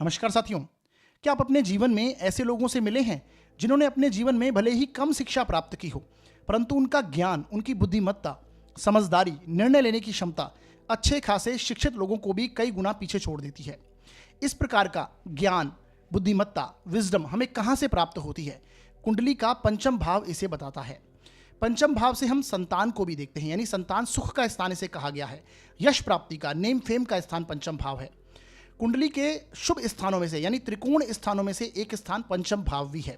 नमस्कार साथियों। क्या आप अपने जीवन में ऐसे लोगों से मिले हैं जिन्होंने अपने जीवन में भले ही कम शिक्षा प्राप्त की हो, परंतु उनका ज्ञान, उनकी बुद्धिमत्ता, समझदारी, निर्णय लेने की क्षमता अच्छे खासे शिक्षित लोगों को भी कई गुना पीछे छोड़ देती है। इस प्रकार का ज्ञान, बुद्धिमत्ता, विजडम हमें कहाँ से प्राप्त होती है? कुंडली का पंचम भाव इसे बताता है। पंचम भाव से हम संतान को भी देखते हैं, यानी संतान सुख का स्थान इसे कहा गया है। यश प्राप्ति का, नेम फेम का स्थान पंचम भाव है। कुंडली के शुभ स्थानों में से, यानी त्रिकोण स्थानों में से एक स्थान पंचम भाव भी है।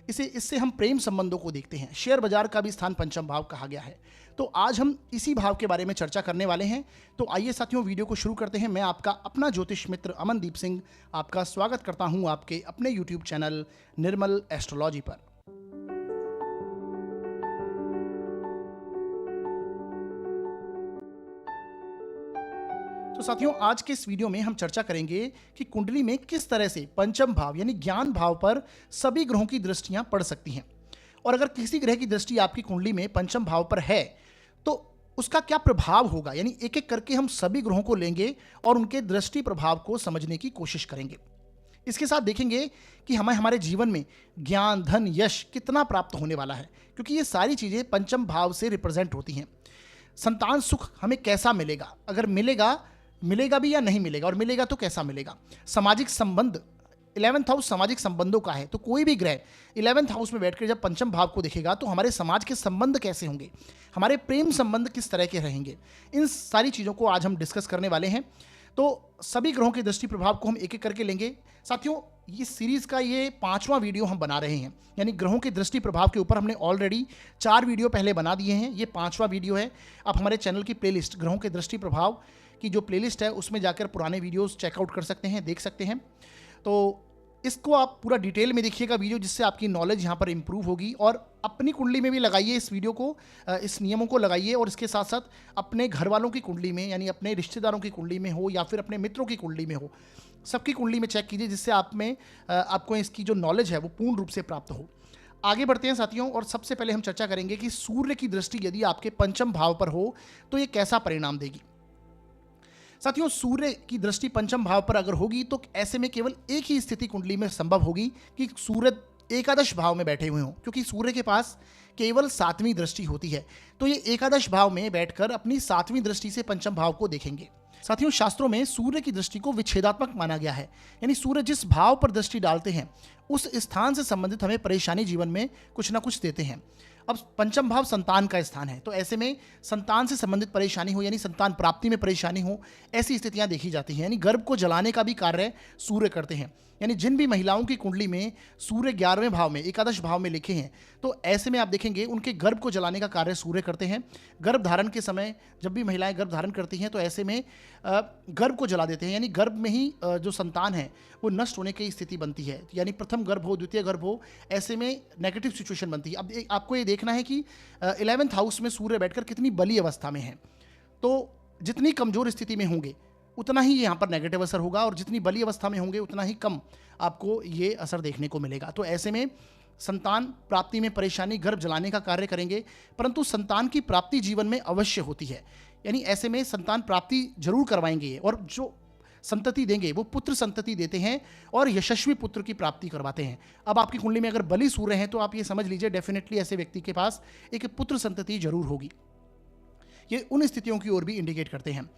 इससे हम प्रेम संबंधों को देखते हैं। शेयर बाजार का भी स्थान पंचम भाव कहा गया है। तो आज हम इसी भाव के बारे में चर्चा करने वाले हैं। तो आइए साथियों, वीडियो को शुरू करते हैं। मैं आपका अपना ज्योतिष मित्र अमनदीप सिंह आपका स्वागत करता हूं आपके अपने यूट्यूब चैनल निर्मल एस्ट्रोलॉजी पर। तो साथियों, आज के इस वीडियो में हम चर्चा करेंगे कि कुंडली में किस तरह से पंचम भाव यानी ज्ञान भाव पर सभी ग्रहों की दृष्टियां पड़ सकती हैं, और अगर किसी ग्रह की दृष्टि आपकी कुंडली में पंचम भाव पर है तो उसका क्या प्रभाव होगा। यानी एक एक करके हम सभी ग्रहों को लेंगे और उनके दृष्टि प्रभाव को समझने की कोशिश करेंगे। इसके साथ देखेंगे कि हमें हमारे जीवन में ज्ञान, धन, यश कितना प्राप्त होने वाला है, क्योंकि ये सारी चीज़ें पंचम भाव से रिप्रेजेंट होती हैं। संतान सुख हमें कैसा मिलेगा, अगर मिलेगा भी या नहीं मिलेगा, और मिलेगा तो कैसा मिलेगा। सामाजिक संबंध, 11th हाउस सामाजिक संबंधों का है, तो कोई भी ग्रह 11th हाउस में बैठकर जब पंचम भाव को देखेगा तो हमारे समाज के संबंध कैसे होंगे, हमारे प्रेम संबंध किस तरह के रहेंगे, इन सारी चीज़ों को आज हम डिस्कस करने वाले हैं। तो सभी ग्रहों के दृष्टि प्रभाव को हम एक एक करके लेंगे। साथियों, ये सीरीज़ का ये 5वां वीडियो हम बना रहे हैं, यानी ग्रहों के दृष्टि प्रभाव के ऊपर हमने ऑलरेडी 4 वीडियो पहले बना दिए हैं। ये 5वां वीडियो है। आप हमारे चैनल की प्लेलिस्ट ग्रहों के दृष्टि प्रभाव की जो प्लेलिस्ट है उसमें जाकर पुराने वीडियोस चेकआउट कर सकते हैं, देख सकते हैं। तो इसको आप पूरा डिटेल में देखिएगा वीडियो, जिससे आपकी नॉलेज यहाँ पर इंप्रूव होगी। और अपनी कुंडली में भी लगाइए इस वीडियो को, इस नियमों को लगाइए, और इसके साथ साथ अपने घर वालों की कुंडली में, यानी अपने रिश्तेदारों की कुंडली में हो या फिर अपने मित्रों की कुंडली में हो, सबकी कुंडली में चेक कीजिए, जिससे आपको इसकी जो नॉलेज है वो पूर्ण रूप से प्राप्त हो। आगे बढ़ते हैं साथियों, और सबसे पहले हम चर्चा करेंगे कि सूर्य की दृष्टि यदि आपके पंचम भाव पर हो तो ये कैसा परिणाम देगी। साथियों, सूर्य की दृष्टि पंचम भाव पर अगर होगी तो ऐसे में केवल एक ही स्थिति कुंडली में संभव होगी कि सूर्य एकादश भाव में बैठे हुए हों, क्योंकि सूर्य के पास केवल 7वीं दृष्टि होती है। तो ये एकादश भाव में बैठकर अपनी 7वीं दृष्टि से पंचम भाव को देखेंगे। साथियों, शास्त्रों में सूर्य की दृष्टि को विच्छेदात्मक माना गया है, यानी सूर्य जिस भाव पर दृष्टि डालते हैं उस स्थान से संबंधित हमें परेशानी जीवन में कुछ ना कुछ देते हैं। अब पंचम भाव संतान का स्थान है, तो ऐसे में संतान से संबंधित परेशानी हो, यानी संतान प्राप्ति में परेशानी हो, ऐसी स्थितियां देखी जाती हैं। यानी गर्भ को जलाने का भी कार्य सूर्य करते हैं। यानी जिन भी महिलाओं की कुंडली में सूर्य 11वें भाव में, एकादश भाव में लिखे हैं, तो ऐसे में आप देखेंगे उनके गर्भ को जलाने का कार्य सूर्य करते हैं। गर्भ धारण के समय जब भी महिलाएं गर्भ धारण करती हैं तो ऐसे में गर्भ को जला देते हैं, यानी गर्भ में ही जो संतान है वो नष्ट होने की स्थिति बनती है। यानी प्रथम गर्भ हो, द्वितीय गर्भ हो, ऐसे में नेगेटिव सिचुएशन बनती है। अब आपको ये देखना है कि 11th हाउस में सूर्य बैठकर कितनी बली अवस्था में है। तो जितनी कमजोर स्थिति में होंगे उतना ही यहाँ पर नेगेटिव असर होगा, और जितनी बली अवस्था में होंगे उतना ही कम आपको ये असर देखने को मिलेगा। तो ऐसे में संतान प्राप्ति में परेशानी, गर्भ जलाने का कार्य करेंगे, परंतु संतान की प्राप्ति जीवन में अवश्य होती है। यानी ऐसे में संतान प्राप्ति जरूर करवाएंगे, और जो संतति देंगे वो पुत्र संतति देते हैं और यशस्वी पुत्र की प्राप्ति करवाते हैं। अब आपकी कुंडली में अगर बली सूर्य हैं तो आप ये समझ लीजिए डेफिनेटली ऐसे व्यक्ति के पास एक पुत्र संतति जरूर होगी। ये उन स्थितियों की ओर भी इंडिकेट करते हैं।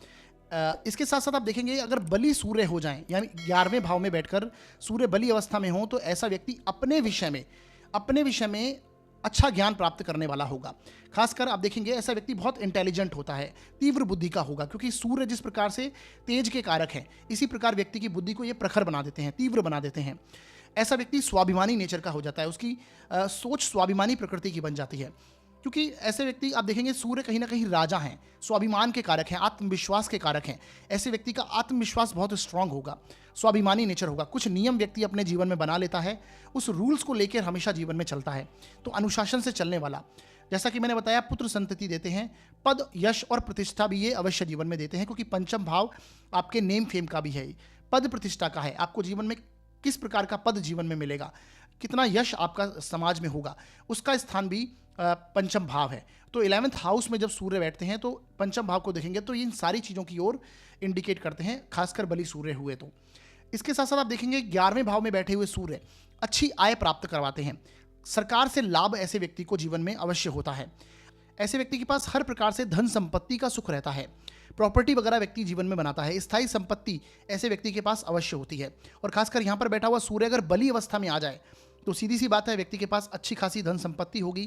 इसके साथ साथ आप देखेंगे अगर बली सूर्य हो जाएं, यानी 11वें भाव में बैठकर सूर्य बली अवस्था में हो, तो ऐसा व्यक्ति अपने विषय में अच्छा ज्ञान प्राप्त करने वाला होगा। खासकर आप देखेंगे ऐसा व्यक्ति बहुत इंटेलिजेंट होता है, तीव्र बुद्धि का होगा, क्योंकि सूर्य जिस प्रकार से तेज के कारक हैं, इसी प्रकार व्यक्ति की बुद्धि को ये प्रखर बना देते हैं, तीव्र बना देते हैं। ऐसा व्यक्ति स्वाभिमानी नेचर का हो जाता है, उसकी सोच स्वाभिमानी प्रकृति की बन जाती है, क्योंकि ऐसे व्यक्ति आप देखेंगे सूर्य कहीं ना कहीं राजा हैं, स्वाभिमान के कारक हैं, आत्मविश्वास के कारक हैं। ऐसे व्यक्ति का आत्मविश्वास बहुत स्ट्रांग होगा, स्वाभिमानी नेचर होगा। कुछ नियम व्यक्ति अपने जीवन में बना लेता है, उस रूल्स को लेकर हमेशा जीवन में चलता है, तो अनुशासन से चलने वाला। जैसा कि मैंने बताया, पुत्र संतति देते हैं, पद, यश और प्रतिष्ठा भी ये अवश्य जीवन में देते हैं, क्योंकि पंचम भाव आपके नेम फेम का भी है, पद प्रतिष्ठा का है। आपको जीवन में किस प्रकार का पद जीवन में मिलेगा, कितना यश आपका समाज में होगा, उसका स्थान भी पंचम भाव है। तो 11th हाउस में जब सूर्य बैठते हैं तो पंचम भाव को देखेंगे तो इन सारी चीज़ों की ओर इंडिकेट करते हैं, खासकर बली सूर्य हुए तो। इसके साथ साथ आप देखेंगे 11वें भाव में बैठे हुए सूर्य अच्छी आय प्राप्त करवाते हैं। सरकार से लाभ ऐसे व्यक्ति को जीवन में अवश्य होता है। ऐसे व्यक्ति के पास हर प्रकार से धन संपत्ति का सुख रहता है। प्रॉपर्टी वगैरह व्यक्ति जीवन में बनाता है। स्थायी संपत्ति ऐसे व्यक्ति के पास अवश्य होती है। और खासकर यहाँ पर बैठा हुआ सूर्य अगर बली अवस्था में आ जाए तो सीधी सी बात है, व्यक्ति के पास अच्छी खासी धन संपत्ति होगी,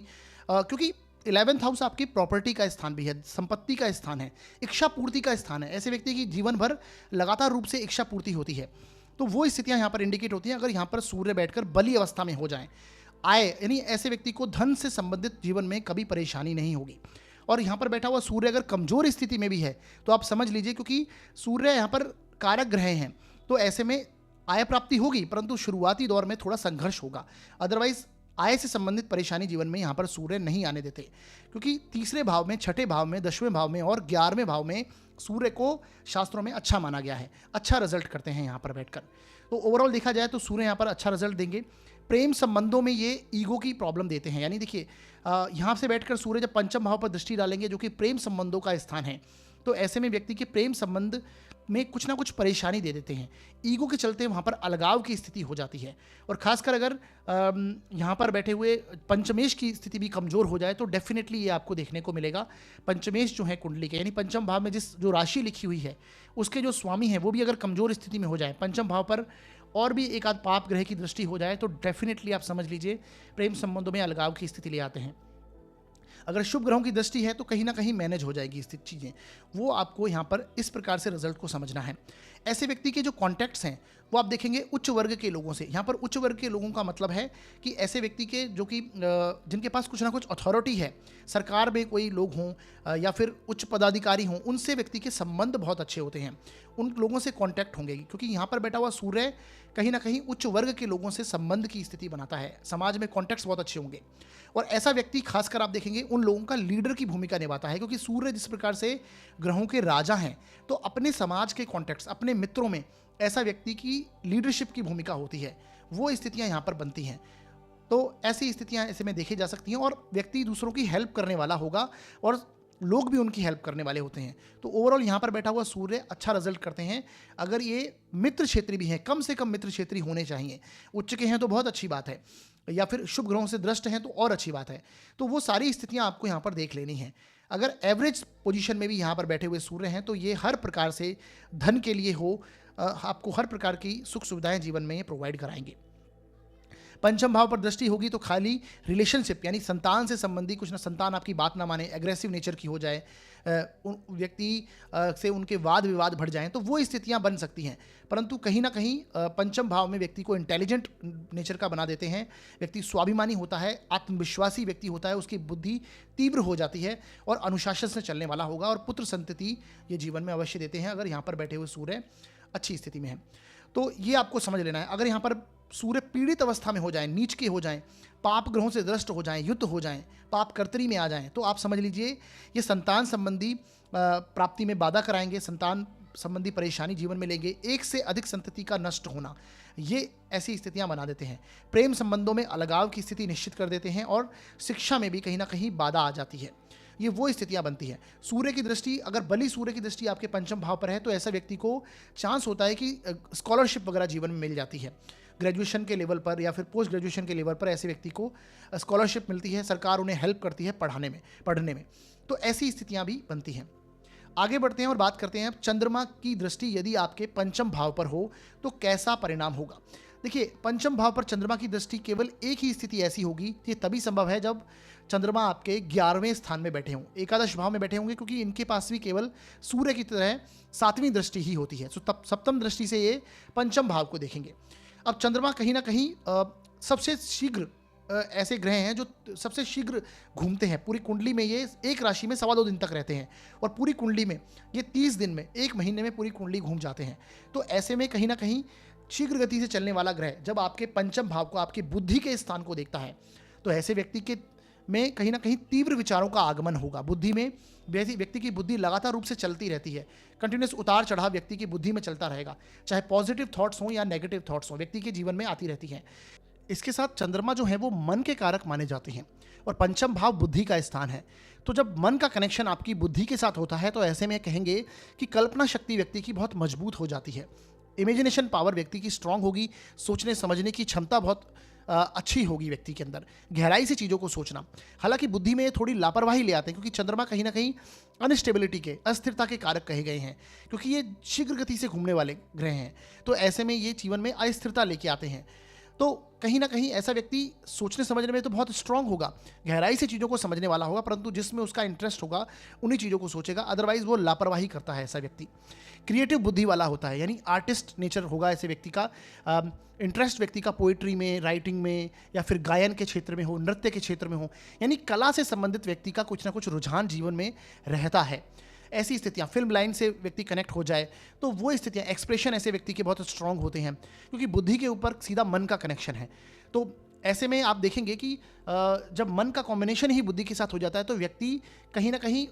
क्योंकि 11th हाउस आपकी प्रॉपर्टी का स्थान भी है, संपत्ति का स्थान है, इच्छा पूर्ति का स्थान है। ऐसे व्यक्ति की जीवन भर लगातार रूप से इच्छा पूर्ति होती है। तो वो स्थितियां यहाँ पर इंडिकेट होती हैं अगर यहाँ पर सूर्य बैठकर बली अवस्था में हो जाए। आय यानी ऐसे व्यक्ति को धन से संबंधित जीवन में कभी परेशानी नहीं होगी। और यहाँ पर बैठा हुआ सूर्य अगर कमजोर स्थिति में भी है तो आप समझ लीजिए, क्योंकि सूर्य यहाँ पर कारक ग्रह हैं, तो ऐसे में आय प्राप्ति होगी, परंतु शुरुआती दौर में थोड़ा संघर्ष होगा। अदरवाइज आय से संबंधित परेशानी जीवन में यहाँ पर सूर्य नहीं आने देते, क्योंकि तीसरे भाव में, छठे भाव में, 10वें भाव में और 11वें भाव में सूर्य को शास्त्रों में अच्छा माना गया है, अच्छा रिजल्ट करते हैं यहाँ पर बैठकर। तो ओवरऑल देखा जाए तो सूर्य यहाँ पर अच्छा रिजल्ट देंगे। प्रेम संबंधों में ये ईगो की प्रॉब्लम देते हैं, यानी देखिए यहाँ से बैठकर सूर्य जब पंचम भाव पर दृष्टि डालेंगे जो कि प्रेम संबंधों का स्थान है, तो ऐसे में व्यक्ति के प्रेम संबंध में कुछ ना कुछ परेशानी दे देते हैं। ईगो के चलते वहाँ पर अलगाव की स्थिति हो जाती है। और खासकर अगर यहाँ पर बैठे हुए पंचमेश की स्थिति भी कमज़ोर हो जाए तो डेफिनेटली ये आपको देखने को मिलेगा। पंचमेश जो है कुंडली के, यानी पंचम भाव में जो राशि लिखी हुई है उसके जो स्वामी हैं वो भी अगर कमज़ोर स्थिति में हो जाए, पंचम भाव पर और भी एक आध पाप ग्रह की दृष्टि हो जाए, तो डेफिनेटली आप समझ लीजिए प्रेम संबंधों में अलगाव की स्थिति ले आते हैं। अगर शुभ ग्रहों की दृष्टि है तो कहीं ना कहीं मैनेज हो जाएगी स्थित चीज़ें, वो आपको यहाँ पर इस प्रकार से रिजल्ट को समझना है। ऐसे व्यक्ति के जो कॉन्टैक्ट्स हैं वो आप देखेंगे उच्च वर्ग के लोगों से। यहाँ पर उच्च वर्ग के लोगों का मतलब है कि ऐसे व्यक्ति के जो कि जिनके पास कुछ ना कुछ अथॉरिटी है, सरकार में कोई लोग हों या फिर उच्च पदाधिकारी हों, उनसे व्यक्ति के संबंध बहुत अच्छे होते हैं, उन लोगों से कॉन्टैक्ट होंगे, क्योंकि यहाँ पर बैठा हुआ सूर्य कहीं ना कहीं उच्च वर्ग के लोगों से संबंध की स्थिति बनाता है। समाज में कॉन्टैक्ट्स बहुत अच्छे होंगे और ऐसा व्यक्ति खासकर आप देखेंगे उन लोगों का लीडर की भूमिका निभाता है, क्योंकि सूर्य जिस प्रकार से ग्रहों के राजा हैं, तो अपने समाज के कॉन्टैक्ट्स, अपने मित्रों में ऐसा व्यक्ति की लीडरशिप की भूमिका होती है। वो स्थितियां यहाँ पर बनती हैं। तो ऐसी स्थितियां ऐसे में देखी जा सकती हैं और व्यक्ति दूसरों की हेल्प करने वाला होगा और लोग भी उनकी हेल्प करने वाले होते हैं। तो ओवरऑल यहाँ पर बैठा हुआ सूर्य अच्छा रिजल्ट करते हैं। अगर ये मित्र क्षेत्री भी हैं, कम से कम मित्र क्षेत्री होने चाहिए। उच्च के हैं तो बहुत अच्छी बात है, या फिर शुभ ग्रहों से दृष्ट हैं तो और अच्छी बात है। तो वो सारी स्थितियां आपको यहाँ पर देख लेनी है। अगर एवरेज पोजीशन में भी यहाँ पर बैठे हुए सूर्य हैं तो ये हर प्रकार से धन के लिए हो, आपको हर प्रकार की सुख सुविधाएं जीवन में ये प्रोवाइड कराएंगे। पंचम भाव पर दृष्टि होगी तो खाली रिलेशनशिप यानी संतान से संबंधी कुछ ना, संतान आपकी बात ना माने, एग्रेसिव नेचर की हो जाए, व्यक्ति से उनके वाद विवाद बढ़ जाएं, तो वो स्थितियां बन सकती हैं। परंतु कहीं ना कहीं पंचम भाव में व्यक्ति को इंटेलिजेंट नेचर का बना देते हैं। व्यक्ति स्वाभिमानी होता है, आत्मविश्वासी व्यक्ति होता है, उसकी बुद्धि तीव्र हो जाती है और अनुशासन से चलने वाला होगा और पुत्र संतति ये जीवन में अवश्य देते हैं अगर यहाँ पर बैठे हुए सूर्य अच्छी स्थिति में है। तो ये आपको समझ लेना है। अगर यहाँ पर सूर्य पीड़ित अवस्था में हो जाए, नीच के हो जाएं, पाप ग्रहों से दृष्ट हो जाएं, युद्ध हो जाएं, पाप कर्तरी में आ जाएं, तो आप समझ लीजिए ये संतान संबंधी प्राप्ति में बाधा कराएंगे, संतान संबंधी परेशानी जीवन में लेंगे, एक से अधिक संतति का नष्ट होना, ये ऐसी स्थितियां बना देते हैं। प्रेम संबंधों में अलगाव की स्थिति निश्चित कर देते हैं और शिक्षा में भी कहीं ना कहीं बाधा आ जाती है। ये वो स्थितियां बनती हैं। सूर्य की दृष्टि, अगर बली सूर्य की दृष्टि आपके पंचम भाव पर है तो ऐसा व्यक्ति को चांस होता है कि स्कॉलरशिप वगैरह जीवन में मिल जाती है। ग्रेजुएशन के लेवल पर या फिर पोस्ट ग्रेजुएशन के लेवल पर ऐसे व्यक्ति को स्कॉलरशिप मिलती है, सरकार उन्हें हेल्प करती है पढ़ने में। तो ऐसी स्थितियां भी बनती हैं। आगे बढ़ते हैं और बात करते हैं अब चंद्रमा की दृष्टि यदि आपके पंचम भाव पर हो तो कैसा परिणाम होगा। देखिए, पंचम भाव पर चंद्रमा की दृष्टि केवल एक ही स्थिति ऐसी होगी, ये तभी संभव है जब चंद्रमा आपके 11वें स्थान में बैठे हों, एकादश भाव में बैठे होंगे, क्योंकि इनके पास भी केवल सूर्य की तरह 7वीं दृष्टि ही होती है। तो तब सप्तम दृष्टि से ये पंचम भाव को देखेंगे। अब चंद्रमा कहीं ना कहीं सबसे शीघ्र ऐसे ग्रह हैं जो सबसे शीघ्र घूमते हैं। पूरी कुंडली में ये एक राशि में 2.25 दिन तक रहते हैं और पूरी कुंडली में ये 30 दिन में, 1 महीने में पूरी कुंडली घूम जाते हैं। तो ऐसे में कहीं ना कहीं शीघ्र गति से चलने वाला ग्रह जब आपके पंचम भाव को, आपकी बुद्धि के स्थान को देखता है, तो ऐसे व्यक्ति के में कहीं ना कहीं तीव्र विचारों का आगमन होगा। बुद्धि में व्यक्ति की बुद्धि लगातार रूप से चलती रहती है, कंटिन्यूस उतार चढ़ाव व्यक्ति की बुद्धि में चलता रहेगा, चाहे पॉजिटिव थॉट्स हों या नेगेटिव थॉट्स हों, व्यक्ति के जीवन में आती रहती हैं। इसके साथ चंद्रमा जो है वो मन के कारक माने जाते हैं और पंचम भाव बुद्धि का स्थान है। तो जब मन का कनेक्शन आपकी बुद्धि के साथ होता है तो ऐसे में कहेंगे कि कल्पना शक्ति व्यक्ति की बहुत मजबूत हो जाती है। इमेजिनेशन पावर व्यक्ति की स्ट्रांग होगी, सोचने समझने की क्षमता बहुत अच्छी होगी व्यक्ति के अंदर, गहराई से चीज़ों को सोचना। हालांकि बुद्धि में थोड़ी लापरवाही ले आते हैं, क्योंकि चंद्रमा कहीं ना कहीं अनस्टेबिलिटी के, अस्थिरता के कारक कहे गए हैं, क्योंकि ये शीघ्र गति से घूमने वाले ग्रह हैं। तो ऐसे में ये जीवन में अस्थिरता लेके आते हैं। तो कहीं ना कहीं ऐसा व्यक्ति सोचने समझने में तो बहुत स्ट्रांग होगा, गहराई से चीज़ों को समझने वाला होगा, परंतु जिसमें उसका इंटरेस्ट होगा उन्हीं चीज़ों को सोचेगा, अदरवाइज वो लापरवाही करता है ऐसा व्यक्ति। क्रिएटिव बुद्धि वाला होता है, यानी आर्टिस्ट नेचर होगा ऐसे व्यक्ति का। इंटरेस्ट व्यक्ति का पोइट्री में, राइटिंग में, या फिर गायन के क्षेत्र में हो, नृत्य के क्षेत्र में हो, यानी कला से संबंधित व्यक्ति का कुछ ना कुछ रुझान जीवन में रहता है। ऐसी स्थितियाँ, फिल्म लाइन से व्यक्ति कनेक्ट हो जाए तो वो स्थितियाँ, एक्सप्रेशन ऐसे व्यक्ति के बहुत स्ट्रांग होते हैं, क्योंकि बुद्धि के ऊपर सीधा मन का कनेक्शन है। तो ऐसे में आप देखेंगे कि जब मन का कॉम्बिनेशन ही बुद्धि के साथ हो जाता है तो व्यक्ति कहीं ना कहीं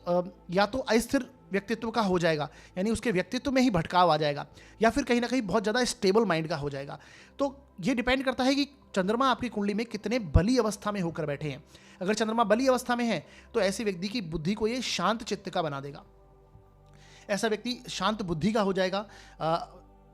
या तो अस्थिर व्यक्तित्व का हो जाएगा, यानी उसके व्यक्तित्व में ही भटकाव आ जाएगा, या फिर कहीं ना कहीं बहुत ज़्यादा स्टेबल माइंड का हो जाएगा। तो ये डिपेंड करता है कि चंद्रमा आपकी कुंडली में कितने बली अवस्था में होकर बैठे हैं। अगर चंद्रमा बली अवस्था में है तो ऐसे व्यक्ति की बुद्धि को ये शांत चित्त का बना देगा। ऐसा व्यक्ति शांत बुद्धि का हो जाएगा,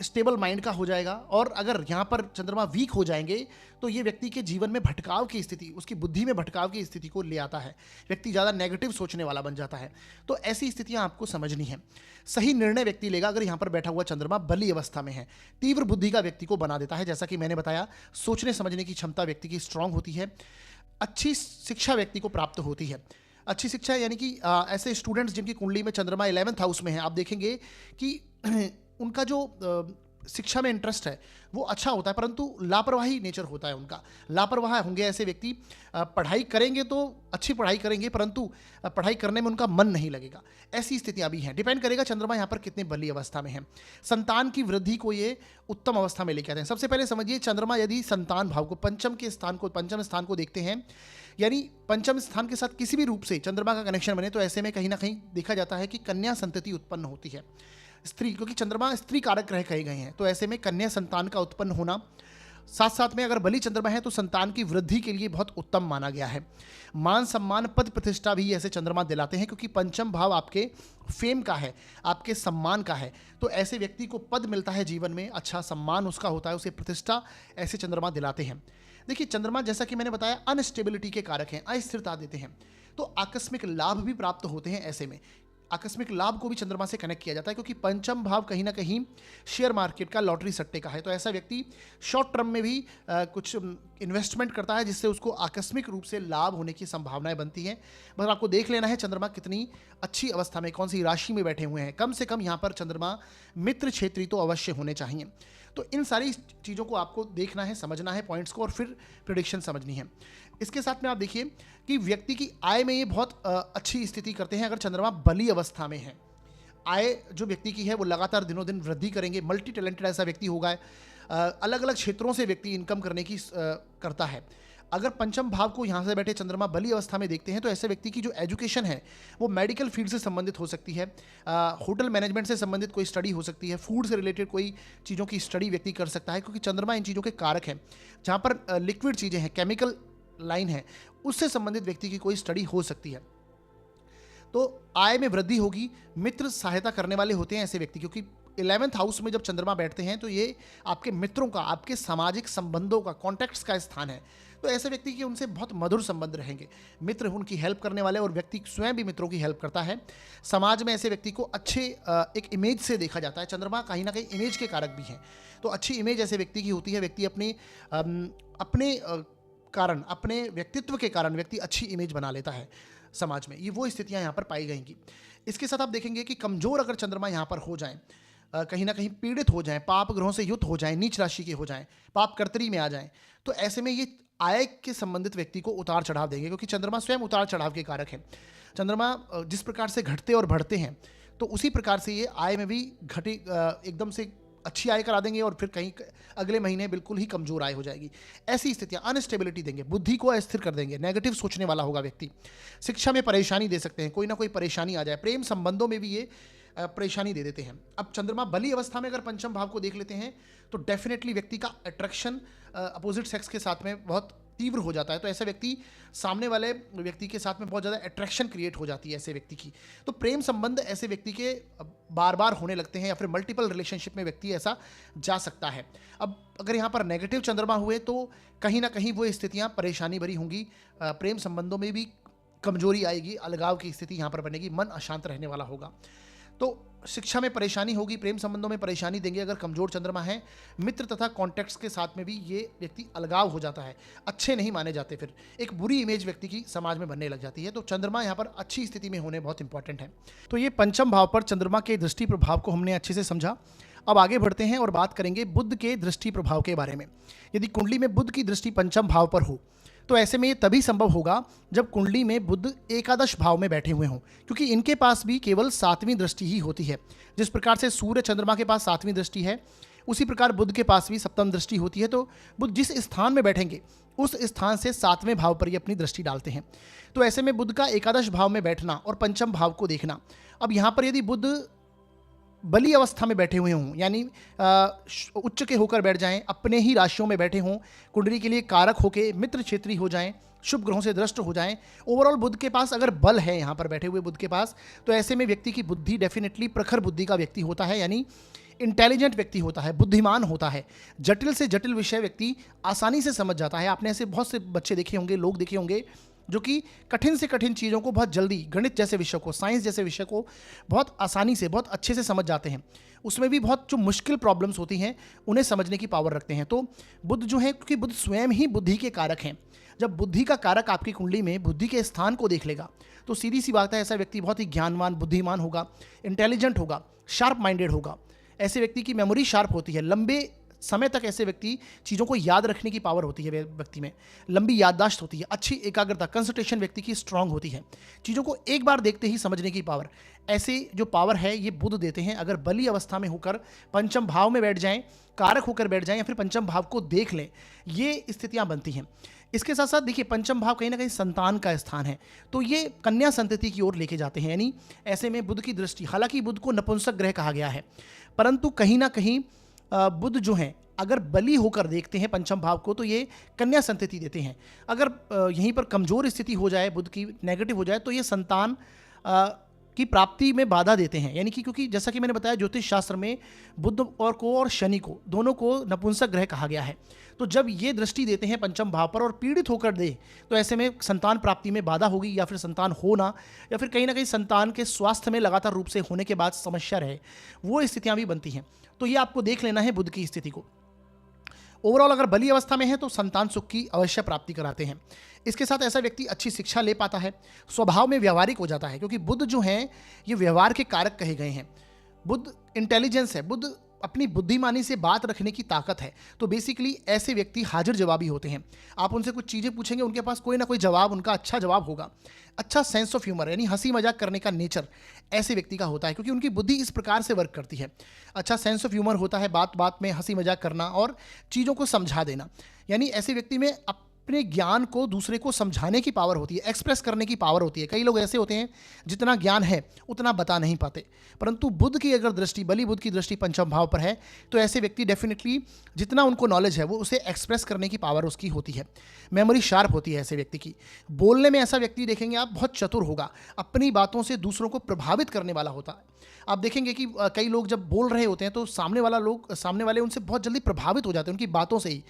स्टेबल माइंड का हो जाएगा। और अगर यहाँ पर चंद्रमा वीक हो जाएंगे तो ये व्यक्ति के जीवन में भटकाव की स्थिति, उसकी बुद्धि में भटकाव की स्थिति को ले आता है, व्यक्ति ज़्यादा नेगेटिव सोचने वाला बन जाता है। तो ऐसी स्थितियाँ आपको समझनी है। सही निर्णय व्यक्ति लेगा अगर यहाँ पर बैठा हुआ चंद्रमा बली अवस्था में है। तीव्र बुद्धि का व्यक्ति को बना देता है, जैसा कि मैंने बताया, सोचने समझने की क्षमता व्यक्ति की स्ट्रांग होती है। अच्छी शिक्षा व्यक्ति को प्राप्त होती है। अच्छी शिक्षा यानी कि ऐसे स्टूडेंट्स जिनकी कुंडली में चंद्रमा 11th हाउस में है, आप देखेंगे कि उनका जो शिक्षा में इंटरेस्ट है वो अच्छा होता है, परंतु लापरवाही नेचर होता है उनका। लापरवाह होंगे ऐसे व्यक्ति, पढ़ाई करेंगे तो अच्छी पढ़ाई करेंगे, परंतु पढ़ाई करने में उनका मन नहीं लगेगा। ऐसी स्थितियां भी हैं। डिपेंड करेगा चंद्रमा यहाँ पर कितने बली अवस्था में है। संतान की वृद्धि को ये उत्तम अवस्था में लेके आते हैं। सबसे पहले समझिए, चंद्रमा यदि संतान भाव को, पंचम स्थान को देखते हैं, यानी पंचम स्थान के साथ किसी भी रूप से चंद्रमा का कनेक्शन बने, तो ऐसे में कहीं ना कहीं देखा जाता है कि कन्या संतति उत्पन्न होती है। स्त्री, क्योंकि चंद्रमा स्त्री कारक ग्रह कहे गए हैं, तो ऐसे में कन्या संतान का उत्पन्न होना, साथ साथ में अगर बली चंद्रमा है तो संतान की वृद्धि के लिए बहुत उत्तम माना गया है। मान सम्मान पद प्रतिष्ठा भी ऐसे चंद्रमा दिलाते हैं, क्योंकि पंचम भाव आपके फेम का है, आपके सम्मान का है। तो ऐसे व्यक्ति को पद मिलता है जीवन में, अच्छा सम्मान उसका होता है, उसे प्रतिष्ठा ऐसे चंद्रमा दिलाते हैं। देखिए, चंद्रमा जैसा कि मैंने बताया अनस्टेबिलिटी के कारक हैं, अस्थिरता देते हैं, तो आकस्मिक लाभ भी प्राप्त होते हैं। ऐसे में आकस्मिक लाभ को भी चंद्रमा से कनेक्ट किया जाता है, क्योंकि पंचम भाव कहीं ना कहीं शेयर मार्केट का, लॉटरी सट्टे का है। तो ऐसा व्यक्ति शॉर्ट टर्म में भी कुछ इन्वेस्टमेंट करता है, जिससे उसको आकस्मिक रूप से लाभ होने की संभावनाएं बनती हैं। बस आपको देख लेना है चंद्रमा कितनी अच्छी अवस्था में, कौन सी राशि में बैठे हुए हैं। कम से कम यहाँ पर चंद्रमा मित्र क्षेत्री तो अवश्य होने चाहिए। तो इन सारी चीज़ों को आपको देखना है, समझना है पॉइंट्स को, और फिर प्रेडिक्शन समझनी है। इसके साथ में आप देखिए कि व्यक्ति की आय में ये बहुत अच्छी स्थिति करते हैं अगर चंद्रमा बली अवस्था में है। आय जो व्यक्ति की है वो लगातार दिनों दिन वृद्धि करेंगे। मल्टी टैलेंटेड ऐसा व्यक्ति होगा, अलग अलग क्षेत्रों से व्यक्ति इनकम करने की करता है। अगर पंचम भाव को यहाँ से बैठे चंद्रमा बली अवस्था में देखते हैं तो ऐसे व्यक्ति की जो एजुकेशन है वो मेडिकल फील्ड से संबंधित हो सकती है, होटल मैनेजमेंट से संबंधित कोई स्टडी हो सकती है, फूड से रिलेटेड कोई चीज़ों की स्टडी व्यक्ति कर सकता है, क्योंकि चंद्रमा इन चीज़ों के कारक हैं। जहाँ पर लिक्विड चीज़ें हैं, केमिकल लाइन है, उससे संबंधित व्यक्ति की कोई स्टडी हो सकती है। तो आय में वृद्धि होगी। मित्र सहायता करने वाले होते हैं ऐसे व्यक्ति, क्योंकि 11th हाउस में जब चंद्रमा बैठते हैं तो ये आपके मित्रों का, आपके सामाजिक संबंधों का, कॉन्टैक्ट्स का स्थान है। तो ऐसे व्यक्ति के उनसे बहुत मधुर संबंध रहेंगे। मित्र उनकी हेल्प करने वाले, और व्यक्ति स्वयं भी मित्रों की हेल्प करता है। समाज में ऐसे व्यक्ति को अच्छे एक इमेज से देखा जाता है। चंद्रमा कहीं ना कहीं इमेज के कारक भी हैं, तो अच्छी इमेज ऐसे व्यक्ति की होती है। व्यक्ति अपने कारण, अपने व्यक्तित्व के कारण व्यक्ति अच्छी इमेज बना लेता है समाज में। ये वो स्थितियां यहाँ पर पाई गईंगी। इसके साथ आप देखेंगे कि कमजोर अगर चंद्रमा यहाँ पर हो जाएं, कहीं ना कहीं पीड़ित हो जाएं, पाप ग्रहों से युक्त हो जाएं, नीच राशि के हो जाएं, पाप कर्तरी में आ जाएं, तो ऐसे में ये आय के संबंधित व्यक्ति को उतार चढ़ाव देंगे, क्योंकि चंद्रमा स्वयं उतार चढ़ाव के कारक है। चंद्रमा जिस प्रकार से घटते और बढ़ते हैं तो उसी प्रकार से ये आय में भी घटी, एकदम से अच्छी आय करा देंगे और फिर कहीं अगले महीने बिल्कुल ही कमजोर आय हो जाएगी। ऐसी स्थितियां अनस्टेबिलिटी देंगे, बुद्धि को अस्थिर कर देंगे, नेगेटिव सोचने वाला होगा व्यक्ति। शिक्षा में परेशानी दे सकते हैं, कोई ना कोई परेशानी आ जाए। प्रेम संबंधों में भी ये परेशानी दे देते हैं। अब चंद्रमा बली अवस्था में अगर पंचम भाव को देख लेते हैं तो डेफिनेटली व्यक्ति का अट्रैक्शन अपोजिट सेक्स के साथ में बहुत तीव्र हो जाता है, तो ऐसा व्यक्ति सामने वाले व्यक्ति के साथ में बहुत ज़्यादा अट्रैक्शन क्रिएट हो जाती है ऐसे व्यक्ति की। तो प्रेम संबंध ऐसे व्यक्ति के बार बार होने लगते हैं, या फिर मल्टीपल रिलेशनशिप में व्यक्ति ऐसा जा सकता है। अब अगर यहाँ पर नेगेटिव चंद्रमा हुए तो कहीं ना कहीं वो स्थितियाँ परेशानी भरी होंगी, प्रेम संबंधों में भी कमजोरी आएगी, अलगाव की स्थिति यहाँ पर बनेगी, मन अशांत रहने वाला होगा। तो शिक्षा में परेशानी होगी, प्रेम संबंधों में परेशानी देंगे अगर कमजोर चंद्रमा है। मित्र तथा कॉन्टैक्ट्स के साथ में भी ये व्यक्ति अलगाव हो जाता है, अच्छे नहीं माने जाते, फिर एक बुरी इमेज व्यक्ति की समाज में बनने लग जाती है। तो चंद्रमा यहाँ पर अच्छी स्थिति में होने बहुत इंपॉर्टेंट है। तो ये पंचम भाव पर चंद्रमा के दृष्टि प्रभाव को हमने अच्छे से समझा। अब आगे बढ़ते हैं और बात करेंगे बुध के दृष्टि प्रभाव के बारे में। यदि कुंडली में बुध की दृष्टि पंचम भाव पर हो तो ऐसे में ये तभी संभव होगा जब कुंडली में बुध एकादश भाव में बैठे हुए हों, क्योंकि इनके पास भी केवल 7वीं दृष्टि ही होती है। जिस प्रकार से सूर्य चंद्रमा के पास 7वीं दृष्टि है, उसी प्रकार बुध के पास भी 7वीं दृष्टि होती है। तो बुध जिस स्थान में बैठेंगे उस स्थान से 7वें भाव पर ये अपनी दृष्टि डालते हैं। तो ऐसे में बुध का एकादश भाव में बैठना और पंचम भाव को देखना। अब यहाँ पर यदि बुध बली अवस्था में बैठे हुए हों, यानी उच्च के होकर बैठ जाएं, अपने ही राशियों में बैठे हों, कुंडली के लिए कारक होके मित्र क्षेत्री हो जाएं, शुभ ग्रहों से दृष्ट हो जाएं, ओवरऑल बुध के पास अगर बल है यहाँ पर बैठे हुए बुध के पास, तो ऐसे में व्यक्ति की बुद्धि डेफिनेटली प्रखर बुद्धि का व्यक्ति होता है, यानी इंटेलिजेंट व्यक्ति होता है, बुद्धिमान होता है। जटिल से जटिल विषय व्यक्ति आसानी से समझ जाता है। आपने ऐसे बहुत से बच्चे देखे होंगे, लोग देखे होंगे जो कि कठिन से कठिन चीज़ों को बहुत जल्दी, गणित जैसे विषय को, साइंस जैसे विषय को बहुत आसानी से, बहुत अच्छे से समझ जाते हैं। उसमें भी बहुत जो मुश्किल प्रॉब्लम्स होती हैं उन्हें समझने की पावर रखते हैं। तो बुध जो है, क्योंकि बुध स्वयं ही बुद्धि के कारक हैं, जब बुद्धि का कारक आपकी कुंडली में बुद्धि के स्थान को देख लेगा तो सीधी सी बात है, ऐसा व्यक्ति बहुत ही ज्ञानवान, बुद्धिमान होगा, इंटेलिजेंट होगा, शार्प माइंडेड होगा। ऐसे व्यक्ति की मेमोरी शार्प होती है, लंबे समय तक ऐसे व्यक्ति चीज़ों को याद रखने की पावर होती है, व्यक्ति में लंबी याददाश्त होती है, अच्छी एकाग्रता, कंसंट्रेशन व्यक्ति की स्ट्रांग होती है, चीज़ों को एक बार देखते ही समझने की पावर, ऐसे जो पावर है ये बुध देते हैं। अगर बली अवस्था में होकर पंचम भाव में बैठ जाएं, कारक होकर बैठ जाएं, या फिर पंचम भाव को देख लें, ये स्थितियां बनती हैं। इसके साथ साथ देखिए, पंचम भाव कहीं ना कहीं संतान का स्थान है, तो ये कन्या संतति की ओर लेके जाते हैं। यानी ऐसे में बुध की दृष्टि, हालांकि बुध को नपुंसक ग्रह कहा गया है, परंतु कहीं ना कहीं बुध जो हैं अगर बली होकर देखते हैं पंचम भाव को तो ये कन्या संतति देते हैं। अगर यहीं पर कमजोर स्थिति हो जाए, बुध की नेगेटिव हो जाए, तो ये संतान की प्राप्ति में बाधा देते हैं। यानी कि क्योंकि जैसा कि मैंने बताया, ज्योतिष शास्त्र में बुध और शनि को, दोनों को नपुंसक ग्रह कहा गया है। तो जब ये दृष्टि देते हैं पंचम भाव पर और पीड़ित होकर दे, तो ऐसे में संतान प्राप्ति में बाधा होगी, या फिर संतान होना, या फिर कहीं ना कहीं संतान के स्वास्थ्य में लगातार रूप से होने के बाद समस्या रहे, वो स्थितियां भी बनती हैं। तो ये आपको देख लेना है बुध की स्थिति को। ओवरऑल अगर बली अवस्था में है तो संतान सुख की अवश्य प्राप्ति कराते हैं। इसके साथ ऐसा व्यक्ति अच्छी शिक्षा ले पाता है, स्वभाव में व्यावहारिक हो जाता है, क्योंकि बुध जो है ये व्यवहार के कारक कहे गए हैं। बुध इंटेलिजेंस है, बुध अपनी बुद्धिमानी से बात रखने की ताकत है। तो बेसिकली ऐसे व्यक्ति हाजिर जवाबी होते हैं। आप उनसे कुछ चीज़ें पूछेंगे, उनके पास कोई ना कोई जवाब, उनका अच्छा जवाब होगा। अच्छा सेंस ऑफ ह्यूमर, यानी हंसी मजाक करने का नेचर ऐसे व्यक्ति का होता है, क्योंकि उनकी बुद्धि इस प्रकार से वर्क करती है। अच्छा सेंस ऑफ ह्यूमर होता है, बात बात में हंसी मजाक करना और चीज़ों को समझा देना। यानी ऐसे व्यक्ति में अपने ज्ञान को दूसरे को समझाने की पावर होती है, एक्सप्रेस करने की पावर होती है। कई लोग ऐसे होते हैं जितना ज्ञान है उतना बता नहीं पाते, परंतु बुध की अगर दृष्टि, बली बुध की दृष्टि पंचम भाव पर है, तो ऐसे व्यक्ति डेफिनेटली जितना उनको नॉलेज है वो उसे एक्सप्रेस करने की पावर उसकी होती है। मेमोरी शार्प होती है ऐसे व्यक्ति की। बोलने में ऐसा व्यक्ति देखेंगे आप बहुत चतुर होगा, अपनी बातों से दूसरों को प्रभावित करने वाला होता है। आप देखेंगे कि कई लोग जब बोल रहे होते हैं तो सामने वाले उनसे बहुत जल्दी प्रभावित हो जाते हैं उनकी बातों से ही।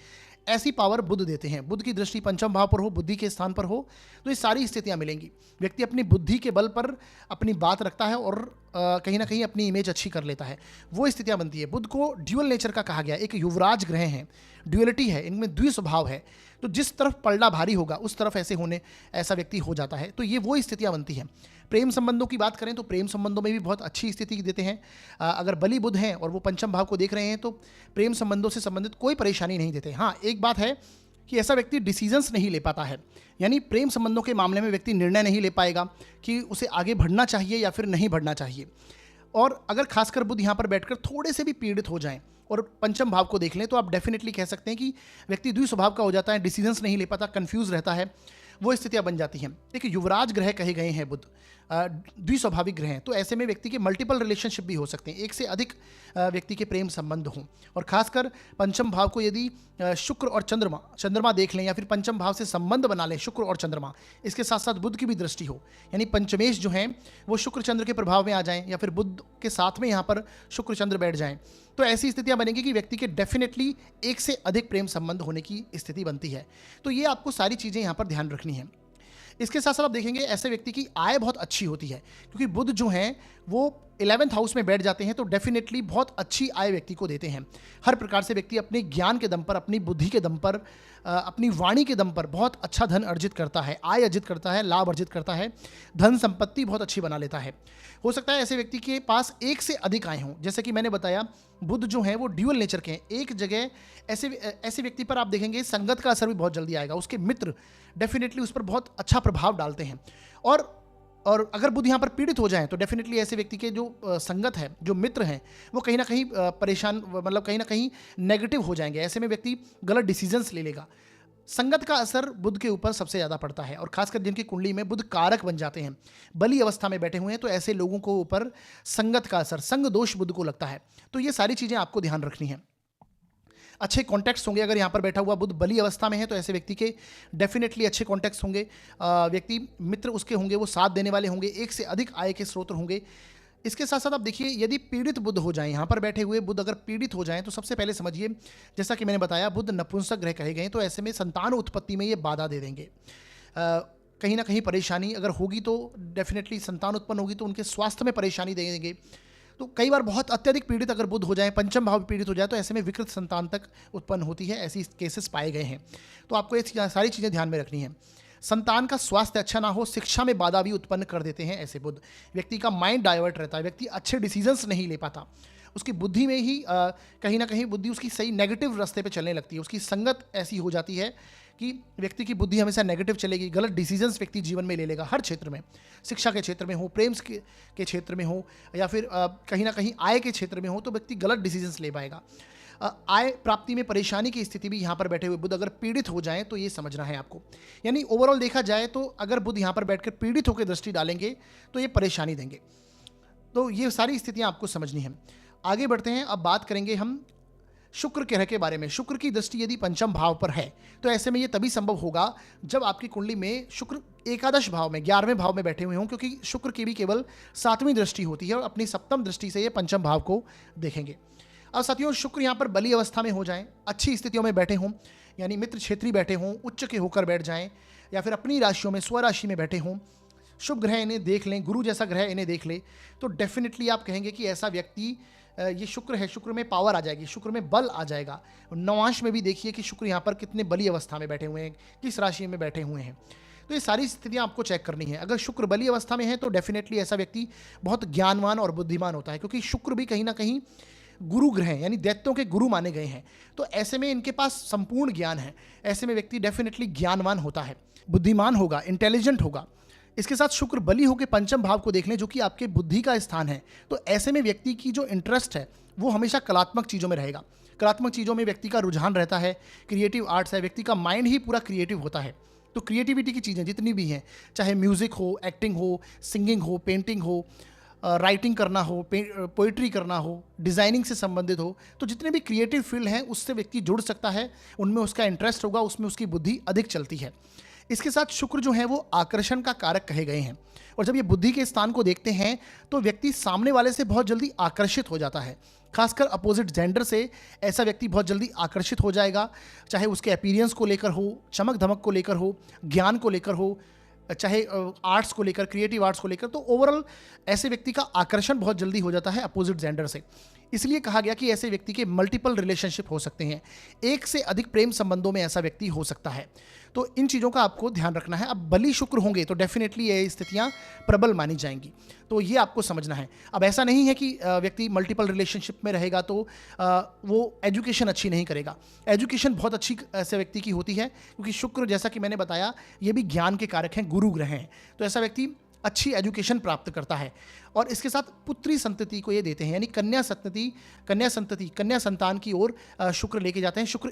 ऐसी पावर बुध देते हैं। बुध की दृष्टि पंचम भाव पर हो, बुद्धि के स्थान पर हो, तो ये सारी स्थितियां मिलेंगी। व्यक्ति अपनी बुद्धि के बल पर अपनी बात रखता है और कहीं ना कहीं अपनी इमेज अच्छी कर लेता है, वो स्थितियां बनती है। बुध को ड्यूअल नेचर का कहा गया, एक युवराज ग्रह है, ड्यूअलिटी है, इनमें द्विस्वभाव है। तो जिस तरफ पलड़ा भारी होगा उस तरफ ऐसा व्यक्ति हो जाता है। तो ये वो स्थितियां बनती हैं। प्रेम संबंधों की बात करें तो प्रेम संबंधों में भी बहुत अच्छी स्थिति देते हैं। अगर बली बुध हैं और वो पंचम भाव को देख रहे हैं तो प्रेम संबंधों से संबंधित कोई परेशानी नहीं देते। हाँ, एक बात है कि ऐसा व्यक्ति डिसीजंस नहीं ले पाता है, यानी प्रेम संबंधों के मामले में व्यक्ति निर्णय नहीं ले पाएगा कि उसे आगे बढ़ना चाहिए या फिर नहीं बढ़ना चाहिए। और अगर खासकर बुध यहाँ पर बैठकर थोड़े से भी पीड़ित हो जाएं और पंचम भाव को देख लें तो आप डेफिनेटली कह सकते हैं कि व्यक्ति द्विस्वभाव का हो जाता है, डिसीजंस नहीं ले पाता, कंफ्यूज रहता है, वो स्थितियां बन जाती हैं। एक युवराज ग्रह कहे गए हैं बुध, द्विस्वाभाविक ग्रह हैं, तो ऐसे में व्यक्ति के मल्टीपल रिलेशनशिप भी हो सकते हैं, एक से अधिक व्यक्ति के प्रेम संबंध हों। और खासकर पंचम भाव को यदि शुक्र और चंद्रमा देख लें या फिर पंचम भाव से संबंध बना लें शुक्र और चंद्रमा, इसके साथ साथ बुध की भी दृष्टि हो, यानी पंचमेश जो हैं वो शुक्र चंद्र के प्रभाव में आ जाएं या फिर बुध के साथ में यहाँ पर शुक्र चंद्र बैठ जाएं, तो ऐसी स्थितियां बनेंगी कि व्यक्ति के डेफिनेटली एक से अधिक प्रेम संबंध होने की स्थिति बनती है। तो ये आपको सारी चीज़ें यहाँ पर ध्यान रखनी है। इसके साथ साथ आप देखेंगे ऐसे व्यक्ति की आय बहुत अच्छी होती है, क्योंकि बुध जो हैं वो 11th हाउस में बैठ जाते हैं, तो डेफिनेटली बहुत अच्छी आय व्यक्ति को देते हैं। हर प्रकार से व्यक्ति अपने ज्ञान के दम पर, अपनी बुद्धि के दम पर, अपनी वाणी के दम पर बहुत अच्छा धन अर्जित करता है, आय अर्जित करता है, लाभ अर्जित करता है, धन संपत्ति बहुत अच्छी बना लेता है। हो सकता है ऐसे व्यक्ति के पास एक से अधिक आय हों, जैसे कि मैंने बताया बुध जो है वो ड्यूअल नेचर के हैं। एक जगह ऐसे व्यक्ति पर आप देखेंगे संगत का असर भी बहुत जल्दी आएगा, उसके मित्र डेफिनेटली उस पर बहुत अच्छा प्रभाव डालते हैं। और अगर बुध यहाँ पर पीड़ित हो जाए तो डेफिनेटली ऐसे व्यक्ति के जो संगत है, जो मित्र हैं, वो कहीं ना कहीं परेशान, मतलब कहीं ना कहीं नेगेटिव हो जाएंगे। ऐसे में व्यक्ति गलत डिसीजंस ले लेगा। संगत का असर बुध के ऊपर सबसे ज़्यादा पड़ता है, और खासकर जिनकी कुंडली में बुध कारक बन जाते हैं, बली अवस्था में बैठे हुए हैं, तो ऐसे लोगों को ऊपर संगत का असर, संग दोष बुध को लगता है। तो ये सारी चीज़ें आपको ध्यान रखनी है। अच्छे कॉन्टैक्ट्स होंगे, अगर यहाँ पर बैठा हुआ बुध बली अवस्था में है तो ऐसे व्यक्ति के डेफिनेटली अच्छे कॉन्टैक्ट्स होंगे। व्यक्ति मित्र उसके होंगे, वो साथ देने वाले होंगे, एक से अधिक आय के स्रोत होंगे। इसके साथ साथ आप देखिए यदि पीड़ित बुध हो जाएं, यहाँ पर बैठे हुए बुध अगर पीड़ित हो जाएं तो सबसे पहले समझिए, जैसा कि मैंने बताया बुध नपुंसक ग्रह कहे गए, तो ऐसे में संतान उत्पत्ति में ये बाधा दे देंगे। कहीं ना कहीं परेशानी अगर होगी तो डेफिनेटली संतान उत्पन्न होगी तो उनके स्वास्थ्य में परेशानी दे देंगे। तो कई बार बहुत अत्यधिक पीड़ित अगर बुध हो जाए, पंचम भाव पीड़ित हो जाए, तो ऐसे में विकृत संतान तक उत्पन्न होती है, ऐसी केसेस पाए गए हैं। तो आपको ये सारी चीज़ें ध्यान में रखनी है। संतान का स्वास्थ्य अच्छा ना हो, शिक्षा में बाधा भी उत्पन्न कर देते हैं ऐसे बुध। व्यक्ति का माइंड डाइवर्ट रहता है, व्यक्ति अच्छे डिसीजंस नहीं ले पाता, उसकी बुद्धि में ही कहीं ना कहीं बुद्धि उसकी सही नेगेटिव रास्ते पे चलने लगती है। उसकी संगत ऐसी हो जाती है कि व्यक्ति की बुद्धि हमेशा नेगेटिव चलेगी, गलत डिसीजंस व्यक्ति जीवन में ले लेगा। हर क्षेत्र में, शिक्षा के क्षेत्र में हो, प्रेम के क्षेत्र में हो, या फिर कहीं ना कहीं आय के क्षेत्र में हो, तो व्यक्ति गलत डिसीजंस ले पाएगा। आय प्राप्ति में परेशानी की स्थिति भी यहाँ पर बैठे हुए बुध अगर पीड़ित हो जाएं तो ये समझना है आपको। यानी ओवरऑल देखा जाए तो अगर बुध यहाँ पर बैठकर पीड़ित होकर दृष्टि डालेंगे तो ये परेशानी देंगे। तो ये सारी स्थितियाँ आपको समझनी है। आगे बढ़ते हैं, अब बात करेंगे हम शुक्र ग्रह के बारे में। शुक्र की दृष्टि यदि पंचम भाव पर है तो ऐसे में ये तभी संभव होगा जब आपकी कुंडली में शुक्र एकादश भाव में, 11वें भाव में बैठे हुए हों, क्योंकि शुक्र की भी केवल 7वीं दृष्टि होती है और अपनी सप्तम दृष्टि से ये पंचम भाव को देखेंगे। अब साथियों, शुक्र यहाँ पर बली अवस्था में हो जाएं, अच्छी स्थितियों में बैठे हों, यानी मित्र क्षेत्री बैठे हों, उच्च के होकर बैठ जाएं, या फिर अपनी राशियों में स्वराशि में बैठे हों, शुभ ग्रह इन्हें देख लें, गुरु जैसा ग्रह इन्हें देख ले, तो डेफिनेटली आप कहेंगे कि ऐसा व्यक्ति, ये शुक्र है, शुक्र में पावर आ जाएगी, शुक्र में बल आ जाएगा। नवांश में भी देखिए कि शुक्र यहाँ पर कितने बली अवस्था में बैठे हुए हैं, किस राशि में बैठे हुए हैं। तो ये सारी स्थितियाँ आपको चेक करनी है। अगर शुक्र बली अवस्था में है तो डेफिनेटली ऐसा व्यक्ति बहुत ज्ञानवान और बुद्धिमान होता है, क्योंकि शुक्र भी कहीं ना कहीं गुरु ग्रह हैं, यानी दैत्यों के गुरु माने गए हैं। तो ऐसे में इनके पास संपूर्ण ज्ञान है, ऐसे में व्यक्ति डेफिनेटली ज्ञानवान होता है, बुद्धिमान होगा, इंटेलिजेंट होगा। इसके साथ शुक्र बली होकर पंचम भाव को देख लें, जो कि आपके बुद्धि का स्थान है। तो ऐसे में व्यक्ति की जो इंटरेस्ट है वो हमेशा कलात्मक चीज़ों में रहेगा। कलात्मक चीज़ों में व्यक्ति का रुझान रहता है, क्रिएटिव आर्ट्स है, व्यक्ति का माइंड ही पूरा क्रिएटिव होता है। तो क्रिएटिविटी की चीज़ें जितनी भी हैं, चाहे म्यूज़िक हो, एक्टिंग हो, सिंगिंग हो, पेंटिंग हो, राइटिंग करना हो, पोइट्री करना हो, डिज़ाइनिंग से संबंधित हो, तो जितने भी क्रिएटिव फील्ड हैं उससे व्यक्ति जुड़ सकता है, उनमें उसका इंटरेस्ट होगा, उसमें उसकी बुद्धि अधिक चलती है। इसके साथ शुक्र जो है वो आकर्षण का कारक कहे गए हैं, और जब ये बुद्धि के स्थान को देखते हैं तो व्यक्ति सामने वाले से बहुत जल्दी आकर्षित हो जाता है। खासकर अपोजिट जेंडर से ऐसा व्यक्ति बहुत जल्दी आकर्षित हो जाएगा, चाहे उसके अपीयरेंस को लेकर हो, चमक धमक को लेकर हो, ज्ञान को लेकर हो, चाहे आर्ट्स को लेकर, क्रिएटिव आर्ट्स को लेकर। तो ओवरऑल ऐसे व्यक्ति का आकर्षण बहुत जल्दी हो जाता है अपोजिट जेंडर से। इसलिए कहा गया कि ऐसे व्यक्ति के मल्टीपल रिलेशनशिप हो सकते हैं, एक से अधिक प्रेम संबंधों में ऐसा व्यक्ति हो सकता है। तो इन चीज़ों का आपको ध्यान रखना है। अब बली शुक्र होंगे तो डेफिनेटली ये स्थितियाँ प्रबल मानी जाएंगी, तो ये आपको समझना है। अब ऐसा नहीं है कि व्यक्ति मल्टीपल रिलेशनशिप में रहेगा तो वो एजुकेशन अच्छी नहीं करेगा। एजुकेशन बहुत अच्छी ऐसे व्यक्ति की होती है, क्योंकि शुक्र, जैसा कि मैंने बताया, ये भी ज्ञान के कारक हैं, गुरु ग्रह हैं। तो ऐसा व्यक्ति अच्छी एजुकेशन प्राप्त करता है। और इसके साथ पुत्री संतति को ये देते हैं, यानी कन्या संतान की ओर शुक्र लेके जाते हैं। शुक्र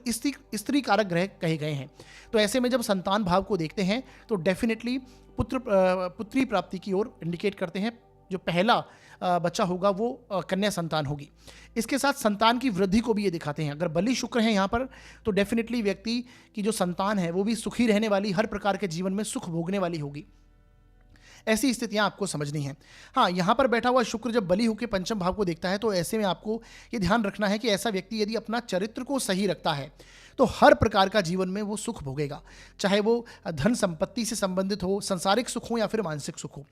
स्त्री कारक ग्रह कहे गए हैं। तो ऐसे में जब संतान भाव को देखते हैं तो डेफिनेटली पुत्री प्राप्ति की ओर इंडिकेट करते हैं। जो पहला बच्चा होगा वो कन्या संतान होगी। इसके साथ संतान की वृद्धि को भी ये दिखाते हैं। अगर बलि शुक्र है यहाँ पर तो डेफिनेटली व्यक्ति की जो संतान है वो भी सुखी रहने वाली, हर प्रकार के जीवन में सुख भोगने वाली होगी। ऐसी स्थितियां आपको समझनी है। हाँ, यहाँ पर बैठा हुआ शुक्र जब बलि होकर पंचम भाव को देखता है तो ऐसे में आपको ये ध्यान रखना है कि ऐसा व्यक्ति यदि अपना चरित्र को सही रखता है तो हर प्रकार का जीवन में वो सुख भोगेगा, चाहे वो धन संपत्ति से संबंधित हो, संसारिक सुख हो या फिर मानसिक सुख हो।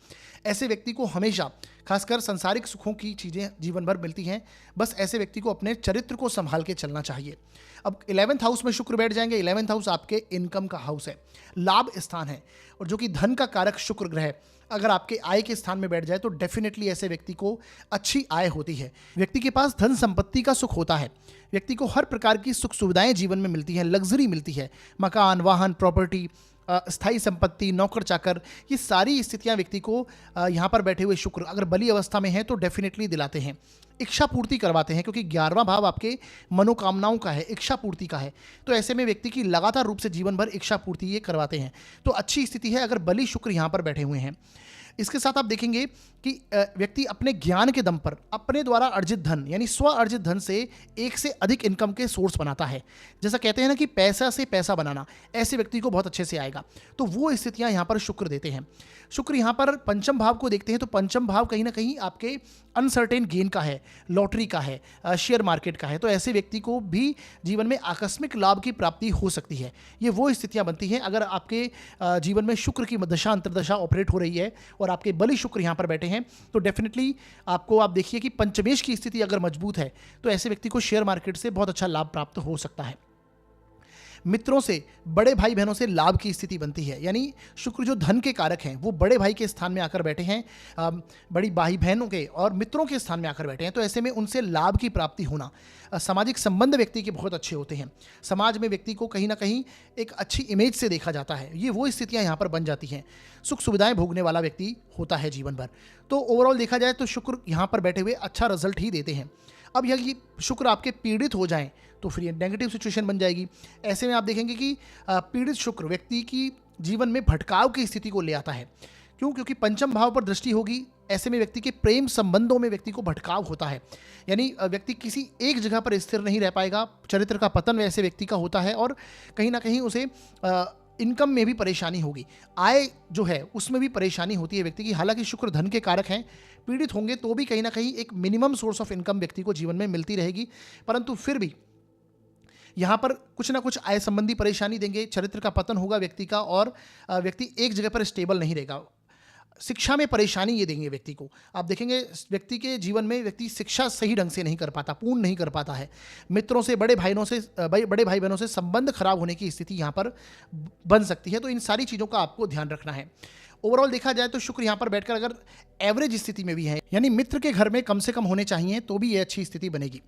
ऐसे व्यक्ति को हमेशा खासकर संसारिक सुखों की चीज़ें जीवन भर मिलती हैं। बस ऐसे व्यक्ति को अपने चरित्र को संभाल के चलना चाहिए। अब 11th हाउस में शुक्र बैठ जाएंगे। 11th हाउस आपके इनकम का हाउस है, लाभ स्थान है, और जो कि धन का कारक शुक्र ग्रह अगर आपके आय के स्थान में बैठ जाए तो डेफिनेटली ऐसे व्यक्ति को अच्छी आय होती है। व्यक्ति के पास धन संपत्ति का सुख होता है। व्यक्ति को हर प्रकार की सुख सुविधाएं जीवन में मिलती हैं, लग्जरी मिलती है, मकान, वाहन, प्रॉपर्टी, स्थायी संपत्ति, नौकर चाकर, ये सारी स्थितियां व्यक्ति को यहाँ पर बैठे हुए शुक्र अगर बली अवस्था में है तो डेफिनेटली दिलाते हैं। इच्छा पूर्ति करवाते हैं, क्योंकि 11वां भाव आपके मनोकामनाओं का है, इच्छा पूर्ति का है। तो ऐसे में व्यक्ति की लगातार रूप से जीवन भर इच्छा पूर्ति ये करवाते हैं। तो अच्छी स्थिति है अगर बलि शुक्र यहाँ पर बैठे हुए हैं। इसके साथ आप देखेंगे कि व्यक्ति अपने ज्ञान के दम पर अपने द्वारा अर्जित धन यानी स्व अर्जित धन से एक से अधिक इनकम के सोर्स बनाता है। जैसा कहते हैं ना कि पैसा से पैसा बनाना, ऐसे व्यक्ति को बहुत अच्छे से आएगा। तो वो स्थितियां यहाँ पर शुक्र देते हैं। शुक्र यहाँ पर पंचम भाव को देखते हैं तो पंचम भाव कहीं ना कहीं आपके अनसर्टेन गेन का है, लॉटरी का है, शेयर मार्केट का है। तो ऐसे व्यक्ति को भी जीवन में आकस्मिक लाभ की प्राप्ति हो सकती है। ये वो स्थितियां बनती हैं अगर आपके जीवन में शुक्र की दशा अंतर्दशा ऑपरेट हो रही है और आपके बलि शुक्र यहाँ पर बैठे हैं। तो डेफिनेटली आपको आप देखिए कि पंचमेश की स्थिति अगर मजबूत है तो ऐसे व्यक्ति को शेयर मार्केट से बहुत अच्छा लाभ प्राप्त हो सकता है। मित्रों से, बड़े भाई बहनों से लाभ की स्थिति बनती है, यानी शुक्र जो धन के कारक हैं वो बड़े भाई के स्थान में आकर बैठे हैं, बड़ी भाई बहनों के और मित्रों के स्थान में आकर बैठे हैं। तो ऐसे में उनसे लाभ की प्राप्ति होना, सामाजिक संबंध व्यक्ति के बहुत अच्छे होते हैं। समाज में व्यक्ति को कहीं ना कहीं एक अच्छी इमेज से देखा जाता है। ये वो स्थितियां यहाँ पर बन जाती हैं। सुख सुविधाएं भोगने वाला व्यक्ति होता है जीवन भर। तो ओवरऑल देखा जाए तो शुक्र यहाँ पर बैठे हुए अच्छा रिजल्ट ही देते हैं। अब यदि शुक्र आपके पीड़ित हो जाएं तो फिर ये नेगेटिव सिचुएशन बन जाएगी। ऐसे में आप देखेंगे कि पीड़ित शुक्र व्यक्ति की जीवन में भटकाव की स्थिति को ले आता है। क्यों? क्योंकि पंचम भाव पर दृष्टि होगी। ऐसे में व्यक्ति के प्रेम संबंधों में व्यक्ति को भटकाव होता है, यानी व्यक्ति किसी एक जगह पर स्थिर नहीं रह पाएगा। चरित्र का पतन ऐसे व्यक्ति का होता है और कहीं ना कहीं उसे इनकम में भी परेशानी होगी, आय जो है उसमें भी परेशानी होती है व्यक्ति की। हालांकि शुक्र धन के कारक हैं, पीड़ित होंगे तो भी कहीं ना कहीं एक मिनिमम सोर्स ऑफ इनकम व्यक्ति को जीवन में मिलती रहेगी, परंतु फिर भी यहाँ पर कुछ ना कुछ आय संबंधी परेशानी देंगे। चरित्र का पतन होगा व्यक्ति का और व्यक्ति एक जगह पर स्टेबल नहीं रहेगा। शिक्षा में परेशानी ये देंगे व्यक्ति को। आप देखेंगे व्यक्ति के जीवन में व्यक्ति शिक्षा सही ढंग से नहीं कर पाता, पूर्ण नहीं कर पाता है। मित्रों से, बड़े भाई बहनों से संबंध खराब होने की स्थिति यहाँ पर बन सकती है। तो इन सारी चीज़ों का आपको ध्यान रखना है। ओवरऑल देखा जाए तो शुक्र यहाँ पर बैठकर अगर एवरेज स्थिति में भी है, यानी मित्र के घर में कम से कम होने चाहिए, तो भी ये अच्छी स्थिति बनेगी।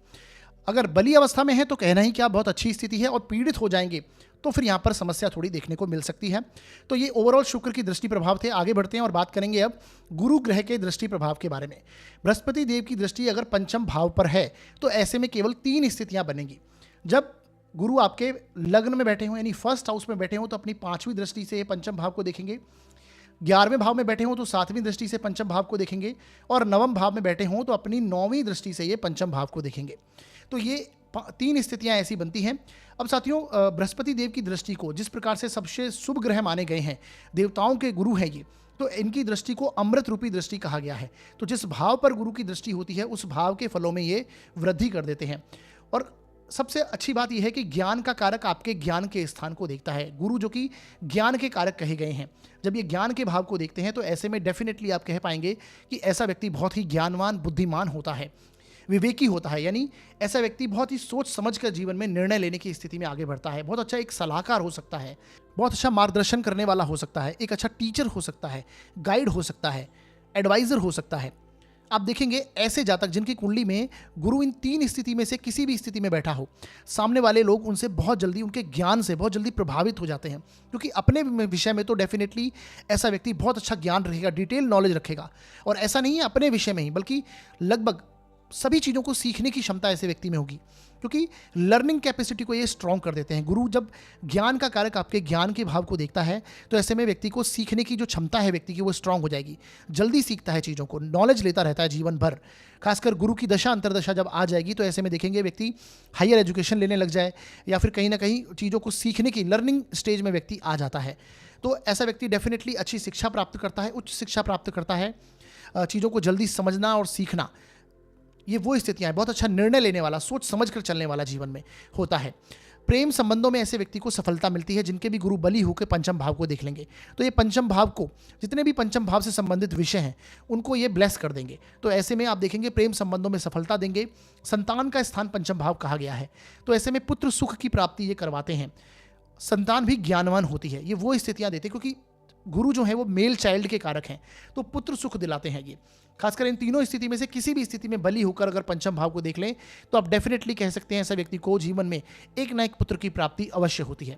अगर बली अवस्था में है तो कहना ही क्या, बहुत अच्छी स्थिति है, और पीड़ित हो जाएंगे तो फिर यहाँ पर समस्या थोड़ी देखने को मिल सकती है। तो ये ओवरऑल शुक्र की दृष्टि प्रभाव थे। आगे बढ़ते हैं और बात करेंगे अब गुरु ग्रह के दृष्टि प्रभाव के बारे में। बृहस्पति देव की दृष्टि अगर पंचम भाव पर है तो ऐसे में केवल 3 स्थितियां बनेंगी। जब गुरु आपके लग्न में बैठे हों यानी फर्स्ट हाउस में बैठे हों तो अपनी 5वीं दृष्टि से पंचम भाव को देखेंगे। 11वें भाव में बैठे हों तो 7वीं दृष्टि से पंचम भाव को देखेंगे, और 9वें भाव में बैठे हों तो अपनी 9वीं दृष्टि से ये पंचम भाव को देखेंगे। तो ये 3 स्थितियां ऐसी बनती हैं। अब साथियों, बृहस्पति देव की दृष्टि को जिस प्रकार से सबसे शुभ ग्रह माने गए हैं, देवताओं के गुरु हैं ये, तो इनकी दृष्टि को अमृत रूपी दृष्टि कहा गया है। तो जिस भाव पर गुरु की दृष्टि होती है उस भाव के फलों में ये वृद्धि कर देते हैं। और सबसे अच्छी बात यह है कि ज्ञान का कारक आपके ज्ञान के स्थान को देखता है। गुरु जो कि ज्ञान के कारक कहे गए हैं, जब ये ज्ञान के भाव को देखते हैं तो ऐसे में डेफिनेटली आप कह पाएंगे कि ऐसा व्यक्ति बहुत ही ज्ञानवान, बुद्धिमान होता है, विवेकी होता है। यानी ऐसा व्यक्ति बहुत ही सोच समझ कर जीवन में निर्णय लेने की स्थिति में आगे बढ़ता है। बहुत अच्छा एक सलाहकार हो सकता है, बहुत अच्छा मार्गदर्शन करने वाला हो सकता है, एक अच्छा टीचर हो सकता है, गाइड हो सकता है, एडवाइजर हो सकता है। आप देखेंगे ऐसे जातक जिनकी कुंडली में गुरु इन 3 स्थिति में से किसी भी स्थिति में बैठा हो, सामने वाले लोग उनसे बहुत जल्दी, उनके ज्ञान से बहुत जल्दी प्रभावित हो जाते हैं, क्योंकि अपने विषय में तो डेफिनेटली ऐसा व्यक्ति बहुत अच्छा ज्ञान रखेगा, डिटेल नॉलेज रखेगा। और ऐसा नहीं है अपने विषय में ही, बल्कि लगभग सभी चीज़ों को सीखने की क्षमता ऐसे व्यक्ति में होगी, क्योंकि लर्निंग कैपेसिटी को ये स्ट्रॉन्ग कर देते हैं। गुरु जब ज्ञान का कारक आपके ज्ञान के भाव को देखता है, तो ऐसे में व्यक्ति को सीखने की जो क्षमता है व्यक्ति की, वो स्ट्रांग हो जाएगी, जल्दी सीखता है चीज़ों को, नॉलेज लेता रहता है जीवन भर। खासकर गुरु की दशा अंतरदशा जब आ जाएगी, तो ऐसे में देखेंगे व्यक्ति हायर एजुकेशन लेने लग जाए, या फिर कहीं ना कहीं चीज़ों को सीखने की लर्निंग स्टेज में व्यक्ति आ जाता है। तो ऐसा व्यक्ति डेफिनेटली अच्छी शिक्षा प्राप्त करता है, उच्च शिक्षा प्राप्त करता है, चीज़ों को जल्दी समझना और सीखना, ये वो स्थितियां हैं। बहुत अच्छा निर्णय लेने वाला, सोच समझ कर चलने वाला जीवन में होता है। प्रेम संबंधों में ऐसे व्यक्ति को सफलता मिलती है जिनके भी गुरु बली होकर पंचम भाव को देख लेंगे। तो ये पंचम भाव को, जितने भी पंचम भाव से संबंधित विषय हैं, उनको ये ब्लेस कर देंगे। तो ऐसे में आप देखेंगे प्रेम संबंधों में सफलता देंगे। संतान का स्थान पंचम भाव कहा गया है, तो ऐसे में पुत्र सुख की प्राप्ति ये करवाते हैं। संतान भी ज्ञानवान होती है, ये वो स्थितियां देते हैं, क्योंकि गुरु जो है वो मेल चाइल्ड के कारक हैं, तो पुत्र सुख दिलाते हैं ये। खासकर इन तीनों स्थिति में से किसी भी स्थिति में बली होकर अगर पंचम भाव को देख लें, तो आप डेफिनेटली कह सकते हैं ऐसा व्यक्ति को जीवन में एक ना एक पुत्र की प्राप्ति अवश्य होती है।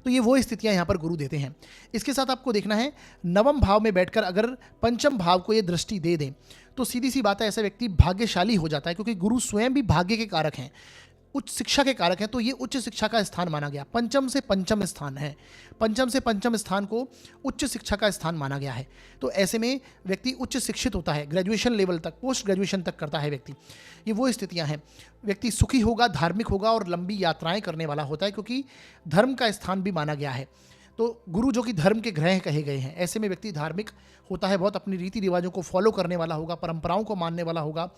तो ये वो स्थितियां यहां पर गुरु देते हैं। इसके साथ आपको देखना है, नवम भाव में बैठकर अगर पंचम भाव को ये दृष्टि दे दें, तो सीधी सी बात है ऐसा व्यक्ति भाग्यशाली हो जाता है, क्योंकि गुरु स्वयं भी भाग्य के कारक हैं, उच्च शिक्षा के कारक हैं। तो ये उच्च शिक्षा का स्थान माना गया, पंचम से पंचम स्थान है, पंचम से पंचम स्थान को उच्च शिक्षा का स्थान माना गया है। तो ऐसे में व्यक्ति उच्च शिक्षित होता है, ग्रेजुएशन लेवल तक, पोस्ट ग्रेजुएशन तक करता है व्यक्ति। ये वो स्थितियां हैं। व्यक्ति सुखी होगा, धार्मिक होगा और लंबी यात्राएं करने वाला होता है, क्योंकि धर्म का स्थान भी माना गया है। तो गुरु जो कि धर्म के ग्रह कहे गए हैं, ऐसे में व्यक्ति धार्मिक होता है, बहुत अपनी रीति रिवाजों को फॉलो करने वाला होगा, परंपराओं को मानने वाला होगा,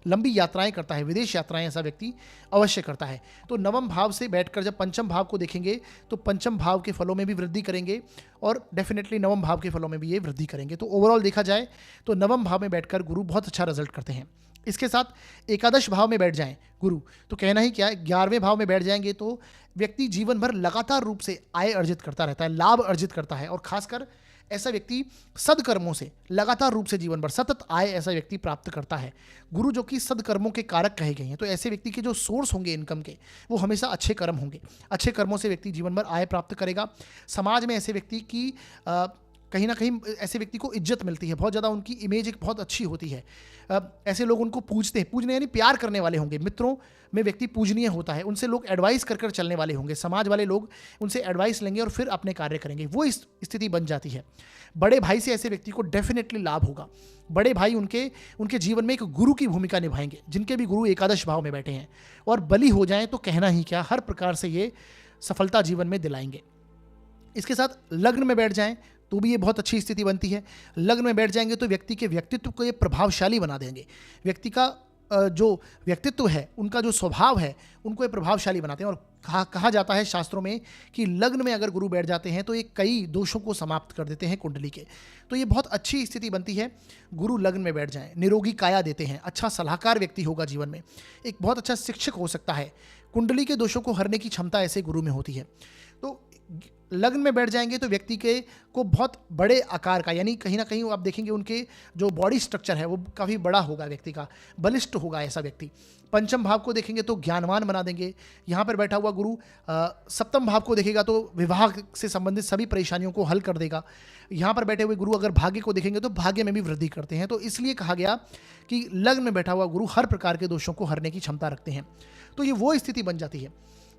लंबी यात्राएं करता है, विदेश यात्राएं ऐसा व्यक्ति अवश्य करता है। तो नवम भाव से बैठकर जब पंचम भाव को देखेंगे, तो पंचम भाव के फलों में भी वृद्धि करेंगे और डेफिनेटली नवम भाव के फलों में भी ये वृद्धि करेंगे। तो ओवरऑल देखा जाए तो नवम भाव में बैठकर गुरु बहुत अच्छा रिजल्ट करते हैं। इसके साथ एकादश भाव में बैठ जाएं गुरु, तो कहना ही क्या है, 11वें भाव में बैठ जाएंगे तो व्यक्ति जीवन भर लगातार रूप से आय अर्जित करता रहता है, लाभ अर्जित करता है, और खासकर ऐसा व्यक्ति सदकर्मों से लगातार रूप से जीवन भर सतत आय ऐसा व्यक्ति प्राप्त करता है। गुरु जो कि सदकर्मों के कारक कहे गए हैं, तो ऐसे व्यक्ति के जो सोर्स होंगे इनकम के, वो हमेशा अच्छे कर्म होंगे। अच्छे कर्मों से व्यक्ति जीवन भर आय प्राप्त करेगा। समाज में ऐसे व्यक्ति की कहीं ना कहीं ऐसे व्यक्ति को इज्जत मिलती है, बहुत ज़्यादा उनकी इमेज एक बहुत अच्छी होती है। ऐसे लोग उनको पूजते हैं, पूजने यानी प्यार करने वाले होंगे। मित्रों में व्यक्ति पूजनीय होता है, उनसे लोग एडवाइस कर कर चलने वाले होंगे। समाज वाले लोग उनसे एडवाइस लेंगे और फिर अपने कार्य करेंगे, वो इस स्थिति बन जाती है। बड़े भाई से ऐसे व्यक्ति को डेफिनेटली लाभ होगा। बड़े भाई उनके जीवन में एक गुरु की भूमिका निभाएंगे, जिनके भी गुरु एकादश भाव में बैठे हैं, और बली हो जाएं तो कहना ही क्या, हर प्रकार से ये सफलता जीवन में दिलाएंगे। इसके साथ लग्न में बैठ जाएं तो भी ये बहुत अच्छी स्थिति बनती है। लग्न में बैठ जाएंगे तो व्यक्ति के व्यक्तित्व को ये प्रभावशाली बना देंगे। व्यक्ति का जो व्यक्तित्व है, उनका जो स्वभाव है, उनको ये प्रभावशाली बनाते हैं। और कहा जाता है शास्त्रों में कि लग्न में अगर गुरु बैठ जाते हैं तो ये कई दोषों को समाप्त कर देते हैं कुंडली के। तो ये बहुत अच्छी स्थिति बनती है, गुरु लग्न में बैठ जाएं। निरोगी काया देते हैं, अच्छा सलाहकार व्यक्ति होगा जीवन में, एक बहुत अच्छा शिक्षक हो सकता है। कुंडली के दोषों को हरने की क्षमता ऐसे गुरु में होती है। तो लग्न में बैठ जाएंगे तो व्यक्ति के को बहुत बड़े आकार का, यानी कहीं ना कहीं आप देखेंगे उनके जो बॉडी स्ट्रक्चर है वो काफ़ी बड़ा होगा, व्यक्ति का बलिष्ठ होगा ऐसा व्यक्ति। पंचम भाव को देखेंगे तो ज्ञानवान बना देंगे। यहाँ पर बैठा हुआ गुरु सप्तम भाव को देखेगा तो विवाह से संबंधित सभी परेशानियों को हल कर देगा। यहाँ पर बैठे हुए गुरु अगर भाग्य को देखेंगे तो भाग्य में भी वृद्धि करते हैं। तो इसलिए कहा गया कि लग्न में बैठा हुआ गुरु हर प्रकार के दोषों को हरने की क्षमता रखते हैं। तो ये वो स्थिति बन जाती है।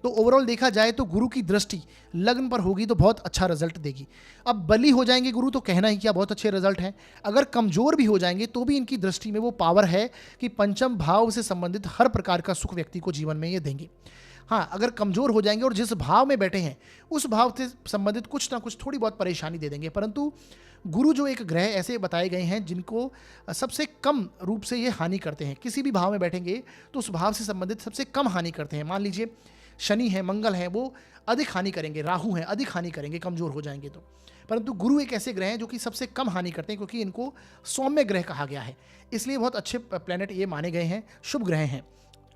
तो ओवरऑल देखा जाए तो गुरु की दृष्टि लग्न पर होगी तो बहुत अच्छा रिजल्ट देगी। अब बली हो जाएंगे गुरु तो कहना ही क्या, बहुत अच्छे रिजल्ट हैं। अगर कमजोर भी हो जाएंगे तो भी इनकी दृष्टि में वो पावर है कि पंचम भाव से संबंधित हर प्रकार का सुख व्यक्ति को जीवन में ये देंगे। हाँ, अगर कमजोर हो जाएंगे और जिस भाव में बैठे हैं उस भाव से संबंधित कुछ ना कुछ थोड़ी बहुत परेशानी दे देंगे। परंतु गुरु जो एक ग्रह ऐसे बताए गए हैं जिनको सबसे कम रूप से ये हानि करते हैं। किसी भी भाव में बैठेंगे तो उस भाव से संबंधित सबसे कम हानि करते हैं। मान लीजिए शनि है, मंगल है, वो अधिक हानि करेंगे, राहु है अधिक हानि करेंगे कमजोर हो जाएंगे तो। परंतु गुरु एक ऐसे ग्रह हैं जो कि सबसे कम हानि करते हैं, क्योंकि इनको सौम्य ग्रह कहा गया है, इसलिए बहुत अच्छे प्लैनेट ये माने गए हैं, शुभ ग्रह हैं।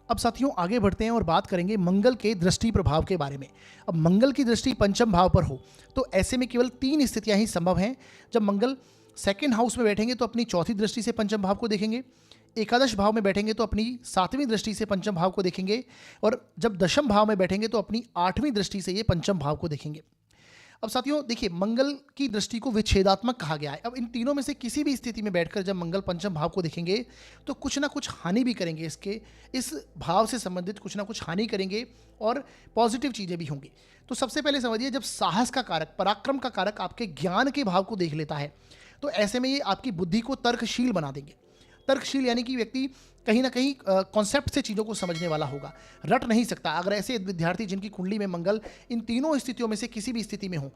अब साथियों आगे बढ़ते हैं और बात करेंगे मंगल के दृष्टि प्रभाव के बारे में। अब मंगल की दृष्टि पंचम भाव पर हो तो ऐसे में केवल 3 स्थितियां ही संभव हैं जब मंगल सेकंड हाउस में बैठेंगे तो अपनी चौथी दृष्टि से पंचम भाव को देखेंगे, एकादश भाव में बैठेंगे तो अपनी सातवीं दृष्टि से पंचम भाव को देखेंगे, और जब दशम भाव में बैठेंगे तो अपनी आठवीं दृष्टि से ये पंचम भाव को देखेंगे। अब साथियों देखिए, मंगल की दृष्टि को विच्छेदात्मक कहा गया है। अब इन तीनों में से किसी भी स्थिति में बैठकर जब मंगल पंचम भाव को देखेंगे तो कुछ ना कुछ हानि भी करेंगे, इस भाव से संबंधित कुछ ना कुछ हानि करेंगे और पॉजिटिव चीज़ें भी होंगी। तो सबसे पहले समझिए, जब साहस का कारक, पराक्रम का कारक आपके ज्ञान के भाव को देख लेता है तो ऐसे में ये आपकी बुद्धि को तर्कशील बना देंगे। तर्कशील यानी कि व्यक्ति कहीं ना कहीं कॉन्सेप्ट से चीज़ों को समझने वाला होगा, रट नहीं सकता। अगर ऐसे विद्यार्थी जिनकी कुंडली में मंगल इन तीनों स्थितियों में से किसी भी स्थिति में हो,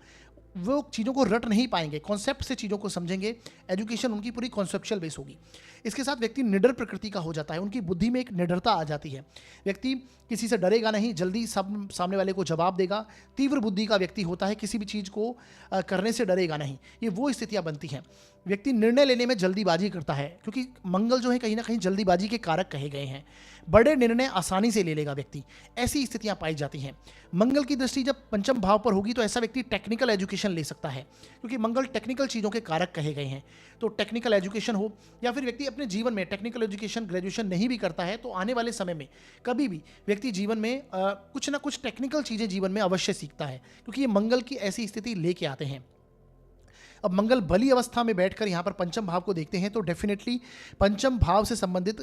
वो चीज़ों को रट नहीं पाएंगे, कॉन्सेप्ट से चीज़ों को समझेंगे, एजुकेशन उनकी पूरी कॉन्सेप्चुअल बेस होगी। इसके साथ व्यक्ति निडर प्रकृति का हो जाता है, उनकी बुद्धि में एक निडरता आ जाती है। व्यक्ति किसी से डरेगा नहीं, जल्दी सब सामने वाले को जवाब देगा। तीव्र बुद्धि का व्यक्ति होता है, किसी भी चीज़ को करने से डरेगा नहीं। ये वो स्थितियाँ बनती हैं। व्यक्ति निर्णय लेने में जल्दीबाजी करता है, क्योंकि मंगल जो है कहीं ना कहीं जल्दीबाजी के कारक कहे गए हैं। बड़े निर्णय आसानी से ले लेगा व्यक्ति, ऐसी स्थितियां पाई जाती हैं। मंगल की दृष्टि जब पंचम भाव पर होगी तो ऐसा व्यक्ति टेक्निकल एजुकेशन ले सकता है, क्योंकि मंगल टेक्निकल चीज़ों के कारक कहे गए हैं। तो टेक्निकल एजुकेशन हो, या फिर व्यक्ति अपने जीवन में टेक्निकल एजुकेशन ग्रेजुएशन नहीं भी करता है तो आने वाले समय में कभी भी व्यक्ति जीवन में कुछ ना कुछ टेक्निकल चीज़ें जीवन में अवश्य सीखता है, क्योंकि ये मंगल की ऐसी स्थिति लेके आते हैं। अब मंगल बली अवस्था में बैठकर यहाँ पर पंचम भाव को देखते हैं तो डेफिनेटली पंचम भाव से संबंधित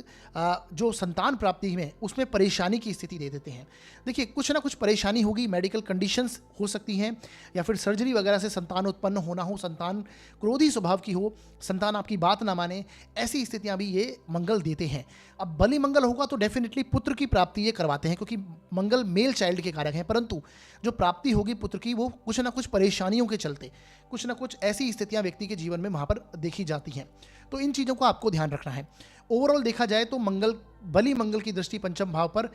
जो संतान प्राप्ति में उसमें परेशानी की स्थिति दे देते हैं। देखिए, कुछ ना कुछ परेशानी होगी, मेडिकल कंडीशंस हो सकती हैं, या फिर सर्जरी वगैरह से संतान उत्पन्न होना हो, संतान क्रोधी स्वभाव की हो, संतान आपकी बात ना माने, ऐसी स्थितियां भी ये मंगल देते हैं। अब बली मंगल होगा तो डेफिनेटली पुत्र की प्राप्ति ये करवाते हैं, क्योंकि मंगल मेल चाइल्ड के कारक हैं, परंतु जो प्राप्ति होगी पुत्र की वो कुछ ना कुछ परेशानियों के चलते, कुछ ना कुछ ऐसी स्थितियां व्यक्ति के जीवन में वहाँ पर देखी जाती हैं। तो इन चीज़ों को आपको ध्यान रखना है। ओवरऑल देखा जाए तो मंगल, बली मंगल की दृष्टि पंचम भाव पर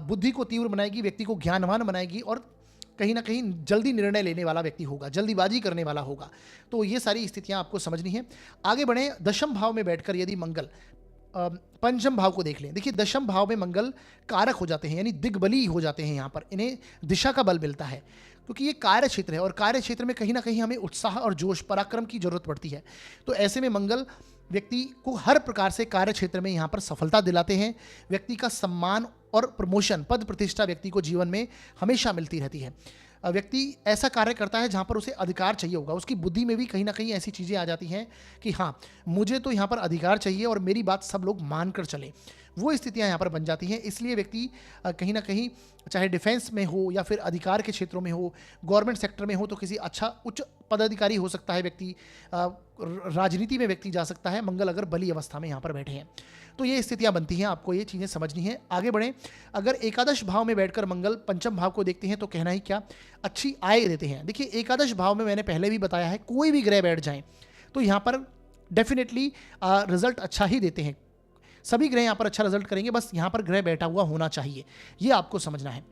बुद्धि को तीव्र बनाएगी, व्यक्ति को ज्ञानवान बनाएगी, और कहीं ना कहीं जल्दी निर्णय लेने वाला व्यक्ति होगा, जल्दीबाजी करने वाला होगा। तो ये सारी स्थितियां आपको समझनी है। आगे बढ़ें, दशम भाव में बैठकर यदि मंगल पंचम भाव को देख लें। देखिए, दशम भाव में मंगल कारक हो जाते हैं, यानी दिग्बली हो जाते हैं। यहाँ पर इन्हें दिशा का बल मिलता है, क्योंकि ये कार्य क्षेत्र है, और कार्य क्षेत्र में कहीं ना कहीं हमें उत्साह और जोश, पराक्रम की जरूरत पड़ती है। तो ऐसे में मंगल व्यक्ति को हर प्रकार से कार्य क्षेत्र में यहाँ पर सफलता दिलाते हैं। व्यक्ति का सम्मान और प्रमोशन, पद प्रतिष्ठा व्यक्ति को जीवन में हमेशा मिलती रहती है। व्यक्ति ऐसा कार्य करता है जहाँ पर उसे अधिकार चाहिए होगा, उसकी बुद्धि में भी कहीं ना कहीं ऐसी चीज़ें आ जाती हैं कि हाँ, मुझे तो यहाँ पर अधिकार चाहिए और मेरी बात सब लोग मान कर चलें, वो स्थितियाँ यहाँ पर बन जाती हैं। इसलिए व्यक्ति कहीं ना कहीं, चाहे डिफेंस में हो या फिर अधिकार के क्षेत्रों में हो, गवर्नमेंट सेक्टर में हो, तो किसी अच्छा उच्च पदाधिकारी हो सकता है व्यक्ति, राजनीति में व्यक्ति जा सकता है, मंगल अगर बली अवस्था में यहाँ पर बैठे हैं। तो ये स्थितियाँ बनती हैं, आपको ये चीज़ें समझनी है। आगे बढ़ें, अगर एकादश भाव में बैठकर मंगल पंचम भाव को देखते हैं तो कहना ही क्या, अच्छी आय देते हैं। देखिए, एकादश भाव में मैंने पहले भी बताया है, कोई भी ग्रह बैठ जाएं तो यहाँ पर डेफिनेटली रिजल्ट अच्छा ही देते हैं। सभी ग्रह यहाँ पर अच्छा रिजल्ट करेंगे, बस यहाँ पर ग्रह बैठा हुआ होना चाहिए, ये आपको समझना है।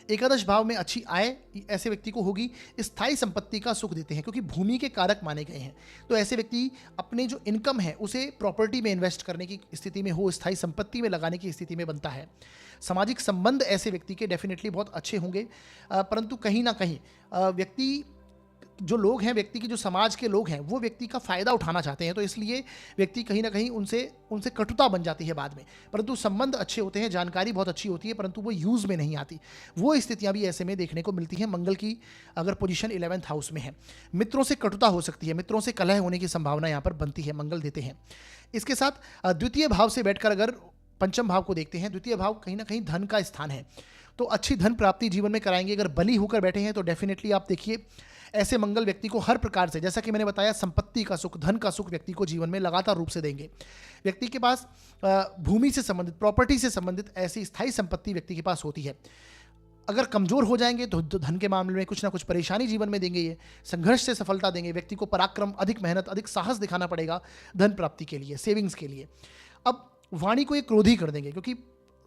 एकादश भाव में अच्छी आय ऐसे व्यक्ति को होगी। स्थायी संपत्ति का सुख देते हैं, क्योंकि भूमि के कारक माने गए हैं। तो ऐसे व्यक्ति अपने जो इनकम है उसे प्रॉपर्टी में इन्वेस्ट करने की स्थिति में हो, स्थायी संपत्ति में लगाने की स्थिति में बनता है। सामाजिक संबंध ऐसे व्यक्ति के डेफिनेटली बहुत अच्छे होंगे, परंतु कहीं ना कहीं व्यक्ति, जो लोग हैं, व्यक्ति की जो समाज के लोग हैं, वो व्यक्ति का फ़ायदा उठाना चाहते हैं, तो इसलिए व्यक्ति कहीं ना कहीं उनसे कटुता बन जाती है बाद में। परंतु संबंध अच्छे होते हैं, जानकारी बहुत अच्छी होती है, परंतु वो यूज़ में नहीं आती। वो स्थितियां भी ऐसे में देखने को मिलती हैं मंगल की अगर पोजीशन 11th हाउस में है। मित्रों से कटुता हो सकती है, मित्रों से कलह होने की संभावना यहाँ पर बनती है, मंगल देते हैं। इसके साथ द्वितीय भाव से बैठकर अगर पंचम भाव को देखते हैं, द्वितीय भाव कहीं ना कहीं धन का स्थान है, तो अच्छी धन प्राप्ति जीवन में कराएंगे। अगर बली होकर बैठे हैं तो डेफिनेटली आप देखिए, ऐसे मंगल व्यक्ति को हर प्रकार से, जैसा कि मैंने बताया, संपत्ति का सुख, धन का सुख व्यक्ति को जीवन में लगातार रूप से देंगे। व्यक्ति के पास भूमि से संबंधित, प्रॉपर्टी से संबंधित ऐसी स्थायी संपत्ति व्यक्ति के पास होती है। अगर कमजोर हो जाएंगे तो धन के मामले में कुछ ना कुछ परेशानी जीवन में देंगे, ये संघर्ष से सफलता देंगे। व्यक्ति को पराक्रम, अधिक मेहनत, अधिक साहस दिखाना पड़ेगा धन प्राप्ति के लिए, सेविंग्स के लिए। अब वाणी को ये क्रोधी कर देंगे, क्योंकि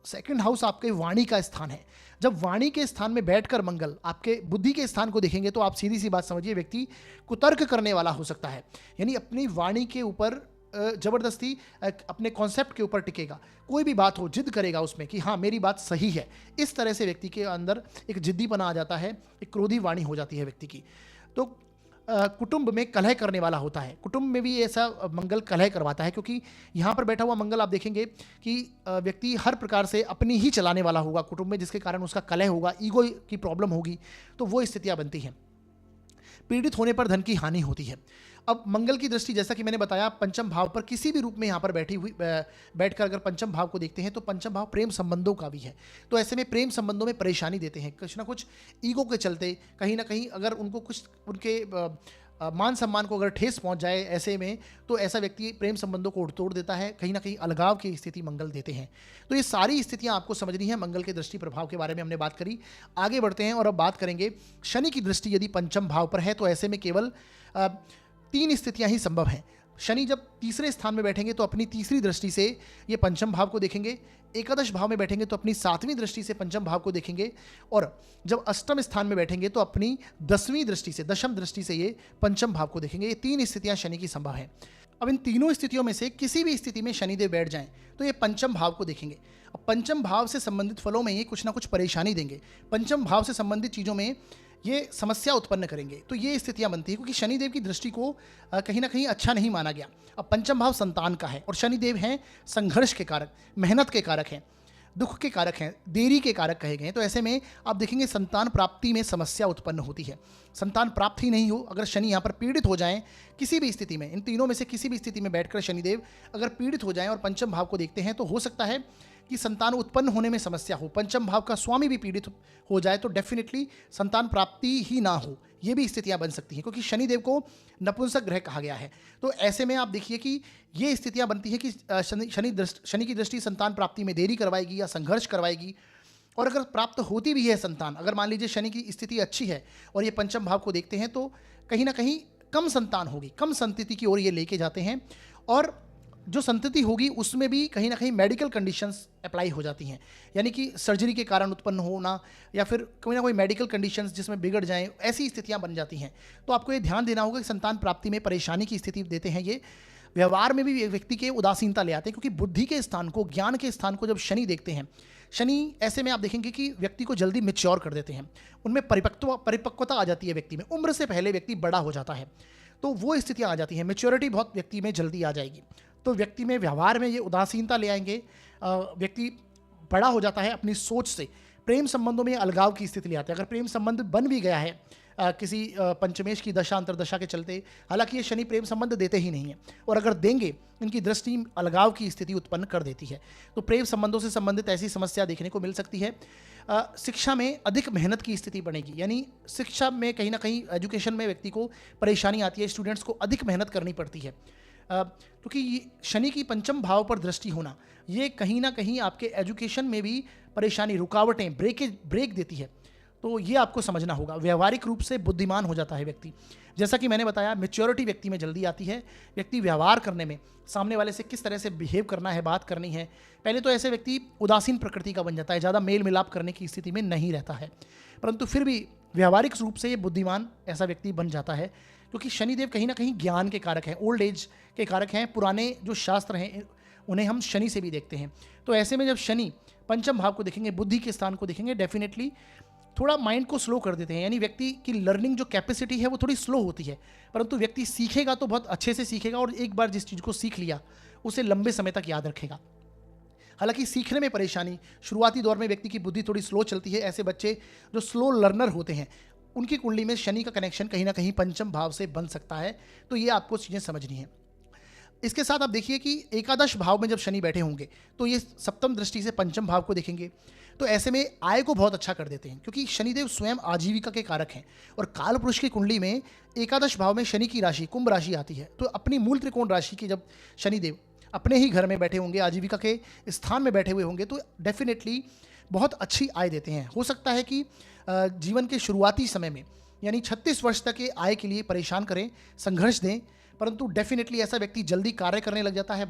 सेकंड हाउस आपके वाणी का स्थान है। जब वाणी के स्थान में बैठकर मंगल आपके बुद्धि के स्थान को देखेंगे तो आप सीधी सी बात समझिए, व्यक्ति कुतर्क करने वाला हो सकता है, यानी अपनी वाणी के ऊपर जबरदस्ती अपने कॉन्सेप्ट के ऊपर टिकेगा। कोई भी बात हो, जिद करेगा उसमें कि हाँ मेरी बात सही है। इस तरह से व्यक्ति के अंदर एक जिद्दीपना आ जाता है, एक क्रोधी वाणी हो जाती है व्यक्ति की। तो कुटुंब में कलह करने वाला होता है। कुटुंब में भी ऐसा मंगल कलह करवाता है, क्योंकि यहाँ पर बैठा हुआ मंगल आप देखेंगे कि व्यक्ति हर प्रकार से अपनी ही चलाने वाला होगा कुटुंब में, जिसके कारण उसका कलह होगा, ईगो की प्रॉब्लम होगी, तो वो स्थितियाँ बनती हैं। पीड़ित होने पर धन की हानि होती है। अब मंगल की दृष्टि, जैसा कि मैंने बताया, पंचम भाव पर किसी भी रूप में यहाँ पर बैठकर अगर पंचम भाव को देखते हैं तो पंचम भाव प्रेम संबंधों का भी है। तो ऐसे में प्रेम संबंधों में परेशानी देते हैं, कुछ ना कुछ ईगो के चलते, कहीं ना कहीं अगर उनको कुछ उनके मान सम्मान को अगर ठेस पहुंच जाए ऐसे में, तो ऐसा व्यक्ति प्रेम संबंधों को तोड़ देता है, कहीं ना कहीं अलगाव की स्थिति मंगल देते हैं। तो ये सारी स्थितियां आपको समझनी है। मंगल के दृष्टि प्रभाव के बारे में हमने बात करी। आगे बढ़ते हैं और अब बात करेंगे शनि की दृष्टि यदि पंचम भाव पर है तो ऐसे में केवल 3 स्थितियां ही संभव हैं। शनि जब तीसरे स्थान में बैठेंगे तो अपनी तीसरी दृष्टि से ये पंचम भाव को देखेंगे, एकादश भाव में बैठेंगे तो अपनी 7वीं दृष्टि से पंचम भाव को देखेंगे, और जब अष्टम स्थान में बैठेंगे तो अपनी 10वीं दृष्टि से, दशम दृष्टि से ये पंचम भाव को देखेंगे। ये 3 स्थितियां शनि की संभव हैं। अब इन तीनों स्थितियों में से किसी भी स्थिति में शनिदेव बैठ जाएं तो ये पंचम भाव को देखेंगे। अब पंचम भाव से संबंधित फलों में ये कुछ ना कुछ परेशानी देंगे, पंचम भाव से संबंधित चीज़ों में ये समस्या उत्पन्न करेंगे। तो ये स्थितियां बनती है, क्योंकि शनिदेव की दृष्टि को कहीं ना कहीं अच्छा नहीं माना गया। अब पंचम भाव संतान का है और शनिदेव हैं संघर्ष के कारक, मेहनत के कारक हैं, दुख के कारक हैं, देरी के कारक कहे गए हैं। तो ऐसे में आप देखेंगे संतान प्राप्ति में समस्या उत्पन्न होती है। संतान प्राप्त ही नहीं हो, अगर शनि यहाँ पर पीड़ित हो जाएं किसी भी स्थिति में, इन तीनों में से किसी भी स्थिति में बैठकर शनिदेव अगर पीड़ित हो जाएं और पंचम भाव को देखते हैं, तो हो सकता है कि संतान उत्पन्न होने में समस्या हो। पंचम भाव का स्वामी भी पीड़ित हो जाए तो डेफिनेटली संतान प्राप्ति ही ना हो, ये भी स्थितियां बन सकती हैं, क्योंकि शनिदेव को नपुंसक ग्रह कहा गया है। तो ऐसे में आप देखिए कि ये स्थितियां बनती है कि शनि की दृष्टि संतान प्राप्ति में देरी करवाएगी या संघर्ष करवाएगी। और अगर प्राप्त होती भी है संतान, अगर मान लीजिए शनि की स्थिति अच्छी है और ये पंचम भाव को देखते हैं, तो कहीं ना कहीं कम संतान होगी, कम संतति की ओर ये लेके जाते हैं। और जो संतति होगी उसमें भी कहीं ना कहीं मेडिकल कंडीशंस अप्लाई हो जाती हैं, यानी कि सर्जरी के कारण उत्पन्न होना या फिर कोई ना कोई मेडिकल कंडीशंस जिसमें बिगड़ जाएं, ऐसी स्थितियां बन जाती हैं। तो आपको ये ध्यान देना होगा कि संतान प्राप्ति में परेशानी की स्थिति देते हैं ये। व्यवहार में भी व्यक्ति के उदासीनता ले आते हैं, क्योंकि बुद्धि के स्थान को, ज्ञान के स्थान को जब शनि देखते हैं, शनि ऐसे में आप देखेंगे कि व्यक्ति को जल्दी मैच्योर कर देते हैं, उनमें परिपक्वता आ जाती है, व्यक्ति में उम्र से पहले व्यक्ति बड़ा हो जाता है। तो वो स्थितियाँ आ जाती हैं, मैच्योरिटी बहुत व्यक्ति में जल्दी आ जाएगी। तो व्यक्ति में व्यवहार में ये उदासीनता ले आएंगे, व्यक्ति बड़ा हो जाता है अपनी सोच से। प्रेम संबंधों में अलगाव की स्थिति ले आते हैं। अगर प्रेम संबंध बन भी गया है किसी पंचमेश की दशा अंतरदशा के चलते, हालांकि ये शनि प्रेम संबंध देते ही नहीं है, और अगर देंगे इनकी दृष्टि अलगाव की स्थिति उत्पन्न कर देती है। तो प्रेम संबंधों से संबंधित ऐसी समस्या देखने को मिल सकती है। शिक्षा में अधिक मेहनत की स्थिति बनेगी, यानी शिक्षा में कहीं ना कहीं एजुकेशन में व्यक्ति को परेशानी आती है, स्टूडेंट्स को अधिक मेहनत करनी पड़ती है, क्योंकि शनि की पंचम भाव पर दृष्टि होना ये कहीं ना कहीं आपके एजुकेशन में भी परेशानी, रुकावटें, ब्रेक देती है। तो ये आपको समझना होगा। व्यवहारिक रूप से बुद्धिमान हो जाता है व्यक्ति, जैसा कि मैंने बताया, मैच्योरिटी व्यक्ति में जल्दी आती है। व्यक्ति व्यवहार करने में सामने वाले से किस तरह से बिहेव करना है, बात करनी है, पहले तो ऐसे व्यक्ति उदासीन प्रकृति का बन जाता है, ज़्यादा मेल मिलाप करने की स्थिति में नहीं रहता है, परंतु फिर भी व्यवहारिक रूप से ये बुद्धिमान ऐसा व्यक्ति बन जाता है, क्योंकि शनिदेव कहीं ना कहीं ज्ञान के कारक हैं, ओल्ड एज के कारक हैं। पुराने जो शास्त्र हैं उन्हें हम शनि से भी देखते हैं। तो ऐसे में जब शनि पंचम भाव को देखेंगे, बुद्धि के स्थान को देखेंगे, डेफिनेटली थोड़ा माइंड को स्लो कर देते हैं, यानी व्यक्ति की लर्निंग जो कैपेसिटी है वो थोड़ी स्लो होती है, परंतु व्यक्ति सीखेगा तो बहुत अच्छे से सीखेगा, और एक बार जिस चीज़ को सीख लिया उसे लंबे समय तक याद रखेगा। हालांकि सीखने में परेशानी, शुरुआती दौर में व्यक्ति की बुद्धि थोड़ी स्लो चलती है। ऐसे बच्चे जो स्लो लर्नर होते हैं उनकी कुंडली में शनि का कनेक्शन कहीं ना कहीं पंचम भाव से बन सकता है। तो ये आपको चीज़ें समझनी है। इसके साथ आप देखिए कि एकादश भाव में जब शनि बैठे होंगे तो ये सप्तम दृष्टि से पंचम भाव को देखेंगे, तो ऐसे में आय को बहुत अच्छा कर देते हैं, क्योंकि शनिदेव स्वयं आजीविका के कारक हैं। और काल पुरुष की कुंडली में एकादश भाव में शनि की राशि कुंभ राशि आती है, तो अपनी मूल त्रिकोण राशि की जब शनिदेव अपने ही घर में बैठे होंगे, आजीविका के स्थान में बैठे हुए होंगे, तो डेफिनेटली बहुत अच्छी आय देते हैं। हो सकता है कि जीवन के शुरुआती समय में, यानी 36 वर्ष तक के आय के लिए परेशान करें, संघर्ष दें, परंतु डेफिनेटली ऐसा व्यक्ति जल्दी कार्य करने लग जाता है।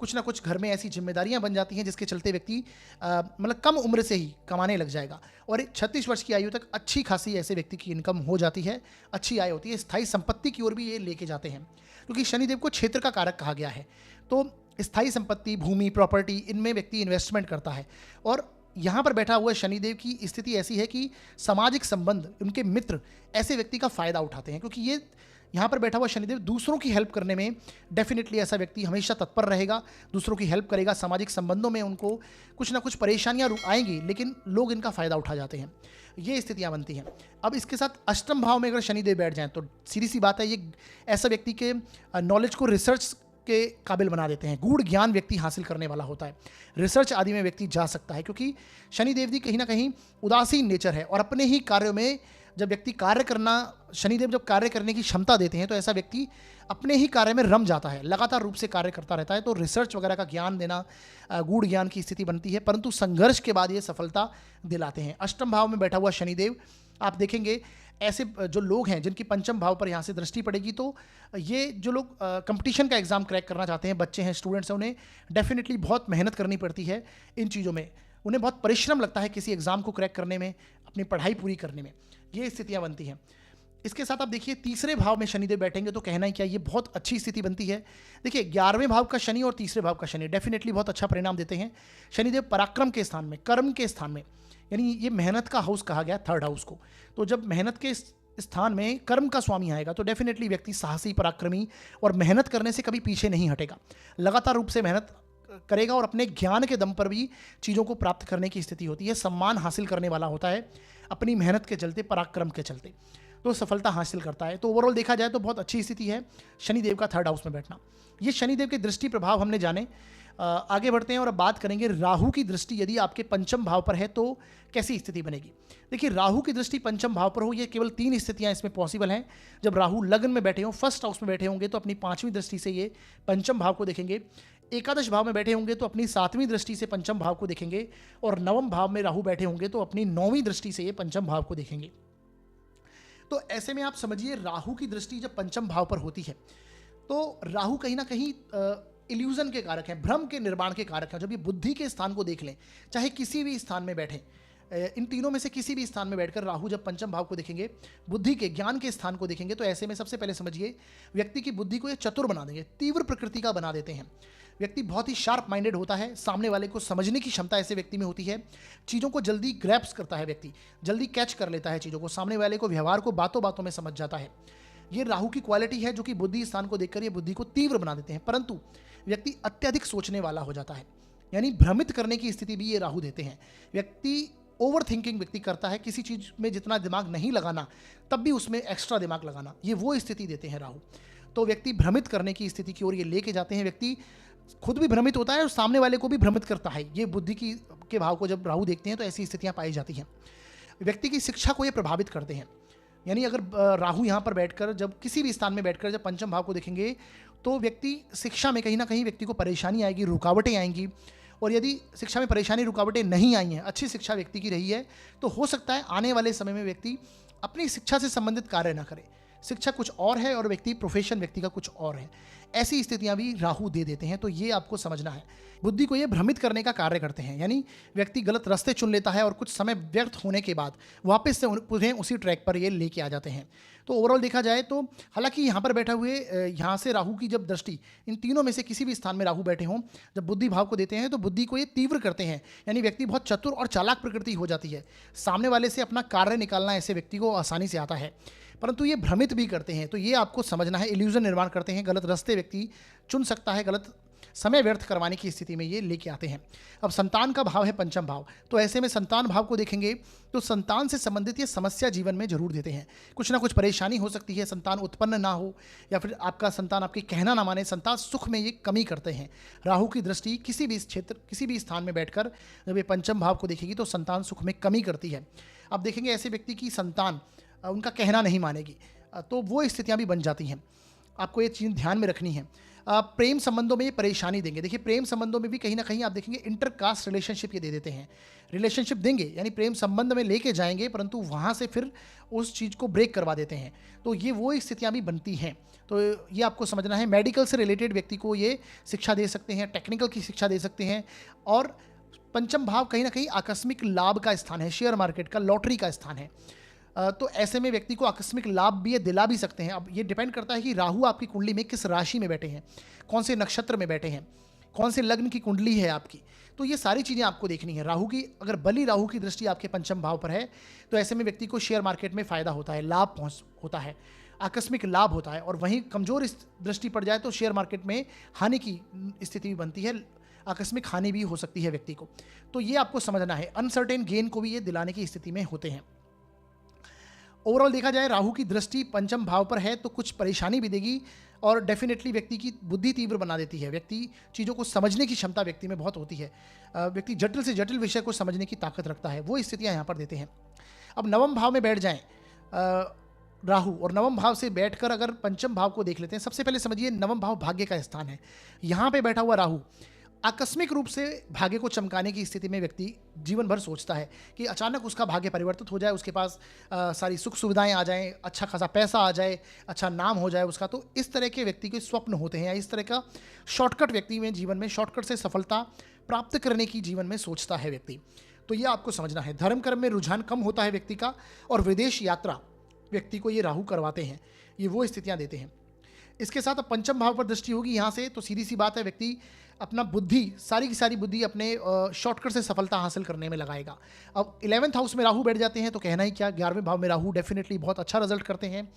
कुछ ना कुछ घर में ऐसी जिम्मेदारियां बन जाती हैं जिसके चलते व्यक्ति मतलब कम उम्र से ही कमाने लग जाएगा, और 36 वर्ष की आयु तक अच्छी खासी ऐसे व्यक्ति की इनकम हो जाती है, अच्छी आय होती है। स्थायी संपत्ति की ओर भी ये लेके जाते हैं, क्योंकि शनिदेव को क्षेत्र का कारक कहा गया है। तो स्थायी संपत्ति, भूमि, प्रॉपर्टी, इनमें व्यक्ति इन्वेस्टमेंट करता है, और यहाँ पर बैठा हुआ शनिदेव की स्थिति ऐसी है कि सामाजिक संबंध, उनके मित्र ऐसे व्यक्ति का फायदा उठाते हैं, क्योंकि ये यहाँ पर बैठा हुआ शनिदेव दूसरों की हेल्प करने में डेफिनेटली ऐसा व्यक्ति हमेशा तत्पर रहेगा, दूसरों की हेल्प करेगा। सामाजिक संबंधों में उनको कुछ ना कुछ परेशानियाँ आएंगी, लेकिन लोग इनका फायदा उठा जाते हैं। ये स्थितियाँ बनती हैं। अब इसके साथ अष्टम भाव में अगर शनिदेव बैठ जाएं तो सीधी सी बात है, ये ऐसा व्यक्ति के नॉलेज को रिसर्च के काबिल बना देते हैं। गूढ़ ज्ञान व्यक्ति हासिल करने वाला होता है, रिसर्च आदि में व्यक्ति जा सकता है, क्योंकि शनिदेव जी कहीं ना कहीं उदासीन नेचर है और अपने ही कार्यों में जब व्यक्ति कार्य करना, शनिदेव जब कार्य करने की क्षमता देते हैं तो ऐसा व्यक्ति अपने ही कार्य में रम जाता है, लगातार रूप से कार्य करता रहता है। तो रिसर्च वगैरह का ज्ञान देना, गूढ़ ज्ञान की स्थिति बनती है, परंतु संघर्ष के बाद ये सफलता दिलाते हैं। अष्टम भाव में बैठा हुआ शनिदेव, आप देखेंगे ऐसे जो लोग हैं जिनकी पंचम भाव पर यहाँ से दृष्टि पड़ेगी, तो ये जो लोग कंपटीशन का एग्जाम क्रैक करना चाहते हैं, बच्चे हैं, स्टूडेंट्स हैं, उन्हें डेफिनेटली बहुत मेहनत करनी पड़ती है इन चीज़ों में, उन्हें बहुत परिश्रम लगता है किसी एग्जाम को क्रैक करने में, अपनी पढ़ाई पूरी करने में। ये स्थितियाँ बनती हैं। इसके साथ आप देखिए तीसरे भाव में शनिदेव बैठेंगे तो कहना ही क्या, ये बहुत अच्छी स्थिति बनती है। देखिए 11वें भाव का शनि और तीसरे भाव का शनि डेफिनेटली बहुत अच्छा परिणाम देते हैं। शनिदेव पराक्रम के स्थान में, कर्म के स्थान में, यानी ये मेहनत का हाउस कहा गया, थर्ड हाउस को। तो जब मेहनत के स्थान में कर्म का स्वामी आएगा तो डेफिनेटली व्यक्ति साहसी, पराक्रमी और मेहनत करने से कभी पीछे नहीं हटेगा, लगातार रूप से मेहनत करेगा और अपने ज्ञान के दम पर भी चीज़ों को प्राप्त करने की स्थिति होती है। सम्मान हासिल करने वाला होता है अपनी मेहनत के चलते, पराक्रम के चलते, तो सफलता हासिल करता है। तो ओवरऑल देखा जाए तो बहुत अच्छी स्थिति है शनिदेव का थर्ड हाउस में बैठना। ये शनिदेव के दृष्टि प्रभाव हमने जाने। आगे बढ़ते हैं और अब बात करेंगे राहु की दृष्टि यदि आपके पंचम भाव पर है तो कैसी स्थिति बनेगी। देखिए राहु की दृष्टि पंचम भाव पर हो, ये केवल 3 स्थितियां इसमें पॉसिबल हैं। जब राहु लग्न में बैठे हों, फर्स्ट हाउस में बैठे होंगे तो अपनी 5वीं दृष्टि से ये पंचम भाव को देखेंगे। एकादश भाव में बैठे होंगे तो अपनी 7वीं दृष्टि से पंचम भाव को देखेंगे, और नवम भाव में राहु बैठे होंगे तो अपनी 9वीं दृष्टि से ये पंचम भाव को देखेंगे। तो ऐसे में आप समझिए राहु की दृष्टि जब पंचम भाव पर होती है तो राहु कहीं ना कहीं इल्यूजन के कारक हैं, भ्रम के निर्माण के कारक हैं। जब ये बुद्धि के स्थान को देख लें, चाहे किसी भी स्थान में बैठें, इन तीनों में से किसी भी स्थान में बैठकर राहु जब पंचम भाव को देखेंगे, बुद्धि के, ज्ञान के स्थान को देखेंगे, तो ऐसे में सबसे पहले समझिए व्यक्ति की बुद्धि को ये चतुर बना देंगे, तीव्र प्रकृति का बना देते हैं। व्यक्ति बहुत ही शार्प माइंडेड होता है, सामने वाले को समझने की क्षमता ऐसे व्यक्ति में होती है, चीज़ों को जल्दी ग्रैप्स करता है व्यक्ति, जल्दी कैच कर लेता है चीज़ों को, सामने वाले को, व्यवहार को बातों बातों में समझ जाता है। ये राहु की क्वालिटी है जो कि बुद्धि स्थान को देखकर ये बुद्धि को तीव्र बना देते हैं। परंतु व्यक्ति अत्यधिक सोचने वाला हो जाता है, यानी भ्रमित करने की स्थिति भी ये राहु देते हैं। व्यक्ति ओवर थिंकिंग व्यक्ति करता है, किसी चीज़ में जितना दिमाग नहीं लगाना तब भी उसमें एक्स्ट्रा दिमाग लगाना, ये वो स्थिति देते हैं राहु। तो व्यक्ति भ्रमित करने की स्थिति की ओर ये लेके जाते हैं। व्यक्ति खुद भी भ्रमित होता है और सामने वाले को भी भ्रमित करता है। ये बुद्धि की के भाव को जब राहु देखते हैं तो ऐसी स्थितियां पाई जाती हैं। व्यक्ति की शिक्षा को ये प्रभावित करते हैं, यानी अगर राहु यहाँ पर बैठकर जब किसी भी स्थान में बैठकर जब पंचम भाव को देखेंगे तो व्यक्ति शिक्षा में कहीं ना कहीं व्यक्ति को परेशानी आएगी, रुकावटें आएंगी। और यदि शिक्षा में परेशानी, रुकावटें नहीं आई हैं, अच्छी शिक्षा व्यक्ति की रही है, तो हो सकता है आने वाले समय में व्यक्ति अपनी शिक्षा से संबंधित कार्य ना करे। शिक्षा कुछ और है और व्यक्ति, प्रोफेशन व्यक्ति का कुछ और है। ऐसी स्थितियां भी राहु दे देते हैं। तो ये आपको समझना है, बुद्धि को ये भ्रमित करने का कार्य करते हैं, यानी व्यक्ति गलत रास्ते चुन लेता है और कुछ समय व्यर्थ होने के बाद वापस से उन्हें उसी ट्रैक पर ये लेके आ जाते हैं। तो ओवरऑल देखा जाए तो हालांकि यहाँ पर बैठा हुए, यहाँ से राहु की जब दृष्टि इन तीनों में से किसी भी स्थान में राहु बैठे हों, जब बुद्धि भाव को देते हैं तो बुद्धि को ये तीव्र करते हैं, यानी व्यक्ति बहुत चतुर और चालाक प्रकृति हो जाती है। सामने वाले से अपना कार्य निकालना ऐसे व्यक्ति को आसानी से आता है, परंतु ये भ्रमित भी करते हैं। तो ये आपको समझना है, इल्यूजन निर्माण करते हैं, गलत रास्ते व्यक्ति चुन सकता है, गलत समय व्यर्थ करवाने की स्थिति में ये लेके आते हैं। अब संतान का भाव है पंचम भाव, तो ऐसे में संतान भाव को देखेंगे तो संतान से संबंधित ये समस्या जीवन में जरूर देते हैं। कुछ ना कुछ परेशानी हो सकती है, संतान उत्पन्न ना हो या फिर आपका संतान आपकी कहना ना माने, संतान सुख में ये कमी करते हैं। राहु की दृष्टि किसी भी क्षेत्र, किसी भी स्थान में बैठकर जब ये पंचम भाव को देखेगी तो संतान सुख में कमी करती है। अब देखेंगे ऐसे व्यक्ति की संतान उनका कहना नहीं मानेगी, तो वो स्थितियाँ भी बन जाती हैं। आपको ये चीज़ ध्यान में रखनी है। प्रेम संबंधों में ये परेशानी देंगे। देखिए प्रेम संबंधों में भी कहीं ना कहीं आप देखेंगे इंटरकास्ट रिलेशनशिप ये दे देते हैं। रिलेशनशिप देंगे यानी प्रेम संबंध में लेके जाएंगे, परंतु वहाँ से फिर उस चीज़ को ब्रेक करवा देते हैं। तो ये वो स्थितियाँ भी बनती हैं। तो ये आपको समझना है। मेडिकल से रिलेटेड व्यक्ति को ये शिक्षा दे सकते हैं, टेक्निकल की शिक्षा दे सकते हैं। और पंचम भाव कहीं ना कहीं आकस्मिक लाभ का स्थान है, शेयर मार्केट का, लॉटरी का स्थान है। तो ऐसे में व्यक्ति को आकस्मिक लाभ भी ये दिला भी सकते हैं। अब ये डिपेंड करता है कि राहु आपकी कुंडली में किस राशि में बैठे हैं, कौन से नक्षत्र में बैठे हैं। कौन से लग्न की कुंडली है आपकी। तो ये सारी चीज़ें आपको देखनी है। राहु की अगर बली राहु की दृष्टि आपके पंचम भाव पर है तो ऐसे में व्यक्ति को शेयर मार्केट में फ़ायदा होता है, लाभ पहुँच होता है, आकस्मिक लाभ होता है। और वहीं कमज़ोर इस दृष्टि पड़ जाए तो शेयर मार्केट में हानि की स्थिति भी बनती है, आकस्मिक हानि भी हो सकती है व्यक्ति को। तो ये आपको समझना है। अनसर्टेन गेन को भी ये दिलाने की स्थिति में होते हैं। ओवरऑल देखा जाए राहु की दृष्टि पंचम भाव पर है तो कुछ परेशानी भी देगी और डेफिनेटली व्यक्ति की बुद्धि तीव्र बना देती है। व्यक्ति चीज़ों को समझने की क्षमता व्यक्ति में बहुत होती है। व्यक्ति जटिल से जटिल विषय को समझने की ताकत रखता है। वो स्थितियाँ यहाँ पर देते हैं। अब नवम भाव में बैठ जाएं राहु और नवम भाव से बैठकर अगर पंचम भाव को देख लेते हैं। सबसे पहले समझिए नवम भाव भाग्य का स्थान है। यहाँ पे बैठा हुआ राहु आकस्मिक रूप से भाग्य को चमकाने की स्थिति में व्यक्ति जीवन भर सोचता है कि अचानक उसका भाग्य परिवर्तित हो जाए, उसके पास सारी सुख सुविधाएं आ जाएं, अच्छा खासा पैसा आ जाए, अच्छा नाम हो जाए उसका। तो इस तरह के व्यक्ति के स्वप्न होते हैं। इस तरह का शॉर्टकट व्यक्ति में जीवन में शॉर्टकट से सफलता प्राप्त करने की जीवन में सोचता है व्यक्ति। तो ये आपको समझना है। धर्म कर्म में रुझान कम होता है व्यक्ति का और विदेश यात्रा व्यक्ति को ये राहु करवाते हैं। ये वो स्थितियाँ देते हैं। इसके साथ अब पंचम भाव पर दृष्टि होगी यहाँ से तो सीधी सी बात है व्यक्ति अपना बुद्धि सारी की सारी बुद्धि अपने शॉर्टकट से सफलता हासिल करने में लगाएगा। अब 11th हाउस में राहु बैठ जाते हैं तो कहना ही क्या। 11वें भाव में राहु डेफिनेटली बहुत अच्छा रिजल्ट करते हैं।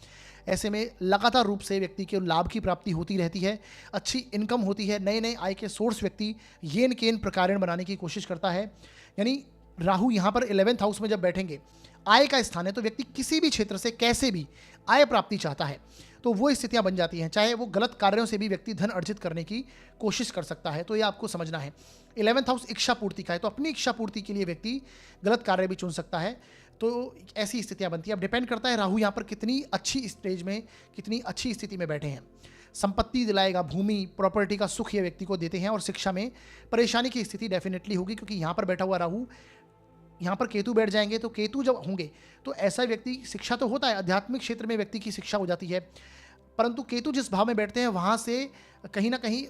ऐसे में लगातार रूप से व्यक्ति के लाभ की प्राप्ति होती रहती है, अच्छी इनकम होती है, नए नए आय के सोर्स व्यक्ति येन केन प्रकारण बनाने की कोशिश करता है। यानी राहु यहाँ पर 11th हाउस में जब बैठेंगे, आय का स्थान है तो व्यक्ति किसी भी क्षेत्र से कैसे भी आय प्राप्ति चाहता है तो वो स्थितियां बन जाती हैं। चाहे वो गलत कार्यों से भी व्यक्ति धन अर्जित करने की कोशिश कर सकता है। तो ये आपको समझना है। 11th हाउस इच्छा पूर्ति का है तो अपनी इच्छा पूर्ति के लिए व्यक्ति गलत कार्य भी चुन सकता है। तो ऐसी स्थितियां बनती हैं। अब डिपेंड करता है राहु यहाँ पर कितनी अच्छी स्टेज में, कितनी अच्छी स्थिति में बैठे हैं। संपत्ति दिलाएगा, भूमि प्रॉपर्टी का सुख ये व्यक्ति को देते हैं। और शिक्षा में परेशानी की स्थिति डेफिनेटली होगी क्योंकि यहाँ पर बैठा हुआ राहु, यहाँ पर केतु बैठ जाएंगे तो केतु जब होंगे तो ऐसा व्यक्ति, शिक्षा तो होता है, आध्यात्मिक क्षेत्र में व्यक्ति की शिक्षा हो जाती है, परंतु केतु जिस भाव में बैठते हैं वहाँ से कहीं ना कहीं